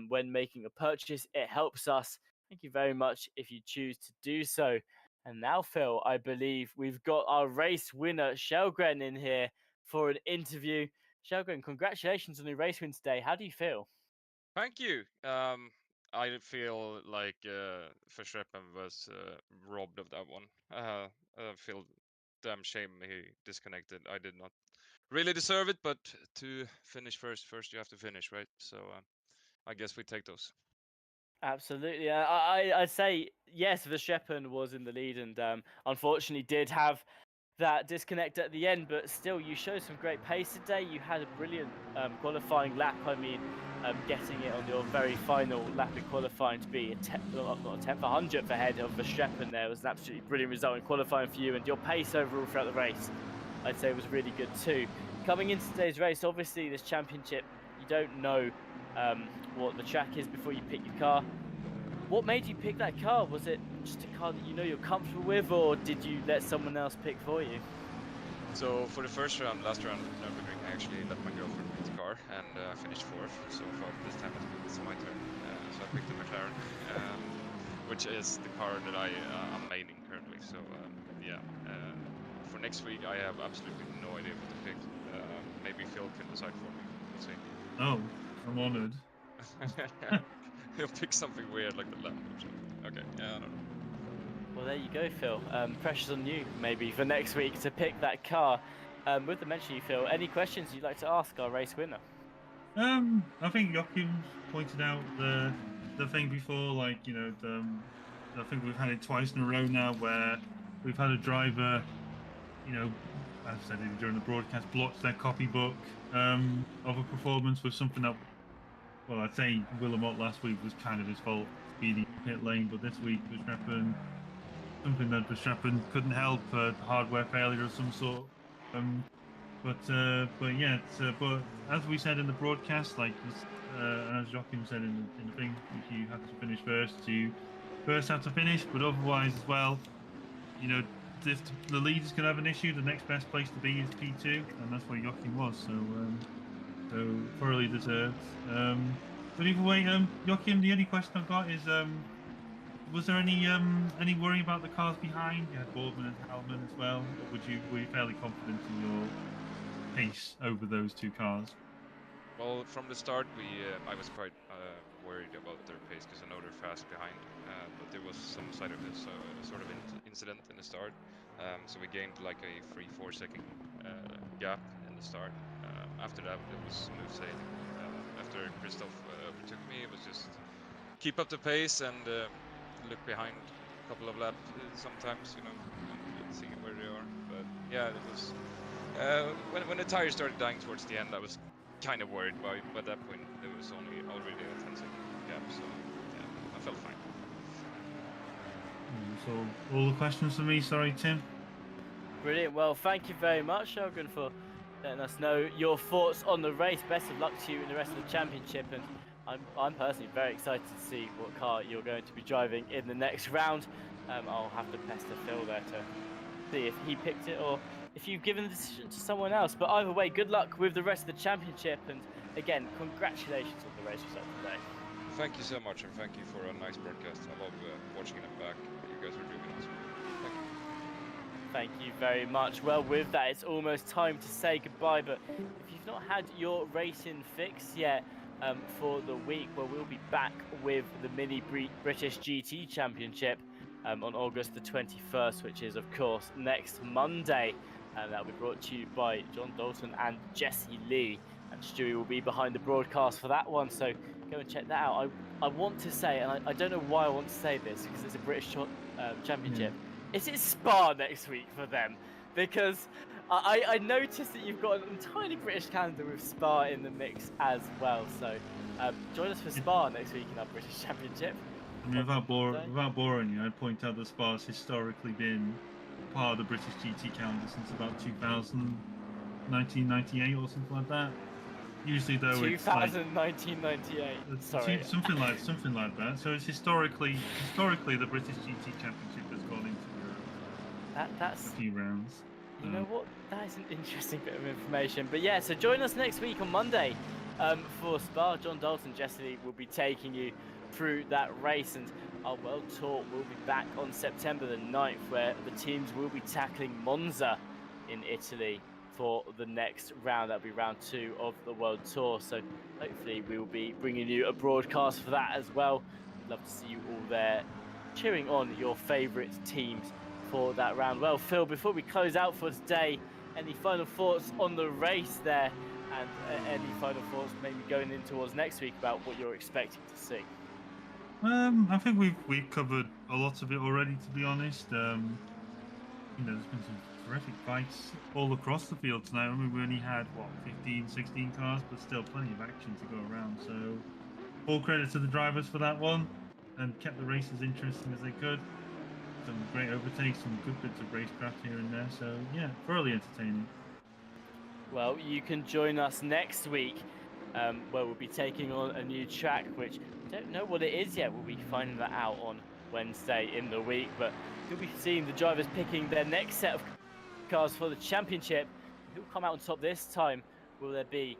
S1: when making a purchase, it helps us. Thank you very much if you choose to do so. And now, Phil, I believe we've got our race winner, Shelgren, in here for an interview. Shelgren, congratulations on your race win today. How do you feel?
S3: Thank you. I feel like Verstappen was robbed of that one. I feel damn shame he disconnected. I did not really deserve it, but to finish first you have to finish, right? So I guess we take those.
S1: Absolutely. I'd say, yes, Verstappen was in the lead and unfortunately did have that disconnect at the end, but still, you showed some great pace today. You had a brilliant qualifying lap. I mean, getting it on your very final lap in qualifying to be not a 10th, 100th ahead of Verstappen there was an absolutely brilliant result in qualifying for you, and your pace overall throughout the race, I'd say, was really good too. Coming into today's race, obviously, this championship, you don't know what the track is before you pick your car. What made you pick that car? Was it just a car that you know you're comfortable with, or did you let someone else pick for you?
S3: So for the first round, last round, Nürburgring, I actually let my girlfriend pick the car and finished 4th. So for this time it's my turn. So I picked the McLaren, which is the car that I am maining currently. So yeah, for next week I have absolutely no idea what to pick. Maybe Phil can decide for me. We'll see.
S2: Oh, I'm honored.
S3: He'll pick something weird like the Lambo or something. Okay, yeah, I don't know.
S1: Well, there you go, Phil. Pressure's on you, maybe, for next week to pick that car. With the mention you, Phil, any questions you'd like to ask our race winner?
S2: I think Joachim's pointed out the thing before, like, you know, I think we've had it twice in a row now where we've had a driver, you know, as I said during the broadcast, blotch their copybook of a performance with something that, well, I'd say Willamette last week was kind of his fault, speeding pit lane, but this week Verstappen, something that Verstappen couldn't help, hardware failure of some sort. But yeah, but as we said in the broadcast, like and as Joachim said in the thing, if you have to finish first, you first have to finish. But otherwise, as well, you know, if the leaders can have an issue, the next best place to be is P2, and that's where Joachim was. So thoroughly deserved. But either way, Joachim, the only question I've got is, was there any worry about the cars behind? You had Boardman and Hellman as well. Or were you fairly confident in your pace over those two cars?
S3: Well, from the start, I was quite worried about their pace because I know they're fast behind. But there was some sort of incident in the start, so we gained like a 3-4 second gap in the start. After that, it was smooth sailing. After Christoph overtook me, it was just keep up the pace and look behind a couple of laps sometimes, you know, and see where they are. But yeah, it was when the tires started dying towards the end, I was kind of worried. By that point, there was already a 10-second gap, so yeah, I felt fine.
S2: So all the questions for me. Sorry, Tim.
S1: Brilliant. Well, thank you very much, Shogun, for letting us know your thoughts on the race. Best of luck to you in the rest of the championship, and I'm personally very excited to see what car you're going to be driving in the next round. I'll have to pester Phil there to see if he picked it or if you've given the decision to someone else. But either way, good luck with the rest of the championship, and again, congratulations on the race result today.
S3: Thank you so much, and thank you for a nice broadcast. I love watching it back. You guys are doing awesome. Thank you.
S1: Thank you very much. Well, with that, it's almost time to say goodbye, but if you've not had your racing fix yet for the week, well, we'll be back with the Mini British GT Championship on August the 21st, which is, of course, next Monday. And that'll be brought to you by John Dalton and Jesse Lee. And Stewie will be behind the broadcast for that one, so go and check that out. I want to say, and I don't know why I want to say this, because it's a British Championship. Is it Spa next week for them? Because I noticed that you've got an entirely British calendar with Spa in the mix as well. So join us for Spa next week in our British Championship.
S2: I mean, without boring you, I'd point out that Spa's historically been part of the British GT calendar since about 1998 or something like that. Usually, though,
S1: 1998. Sorry,
S2: something like that. So it's historically the British GT Championship has gone into
S1: that's
S2: a few rounds.
S1: You know what? That is an interesting bit of information. But yeah, so join us next week on Monday for Spa. John Dalton, Jesse Lee will be taking you through that race, and our World Tour will be back on September the 9th, where the teams will be tackling Monza in Italy for the next round. That'll be round 2 of the World Tour. So hopefully we will be bringing you a broadcast for that as well. I'd love to see you all there cheering on your favourite teams for that round. Well, Phil, before we close out for today, any final thoughts on the race there, and any final thoughts maybe going in towards next week about what you're expecting to see?
S2: I think we've covered a lot of it already, to be honest. You know, there's been some terrific fights all across the field tonight. I mean, we only had 15, 16 cars, but still plenty of action to go around. So all credit to the drivers for that one, and kept the race as interesting as they could. Some great overtakes, some good bits of racecraft here and there. So yeah, thoroughly entertaining.
S1: Well, you can join us next week, where we'll be taking on a new track, which I don't know what it is yet. We'll be finding that out on Wednesday in the week, but you'll be seeing the drivers picking their next set of cars for the championship. Who'll come out on top this time? Will there be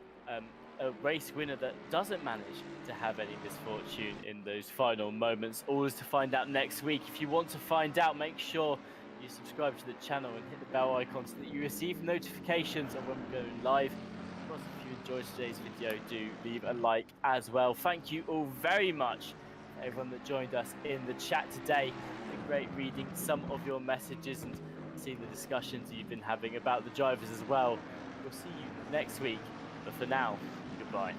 S1: a race winner that doesn't manage to have any misfortune in those final moments? All is to find out next week. If you want to find out, make sure you subscribe to the channel and hit the bell icon so that you receive notifications of when we're going live. Of course, if you enjoyed today's video, do leave a like as well. Thank you all very much everyone that joined us in the chat today. It's been great reading some of your messages and seeing the discussions that you've been having about the drivers as well. We'll see you next week, but for now, goodbye.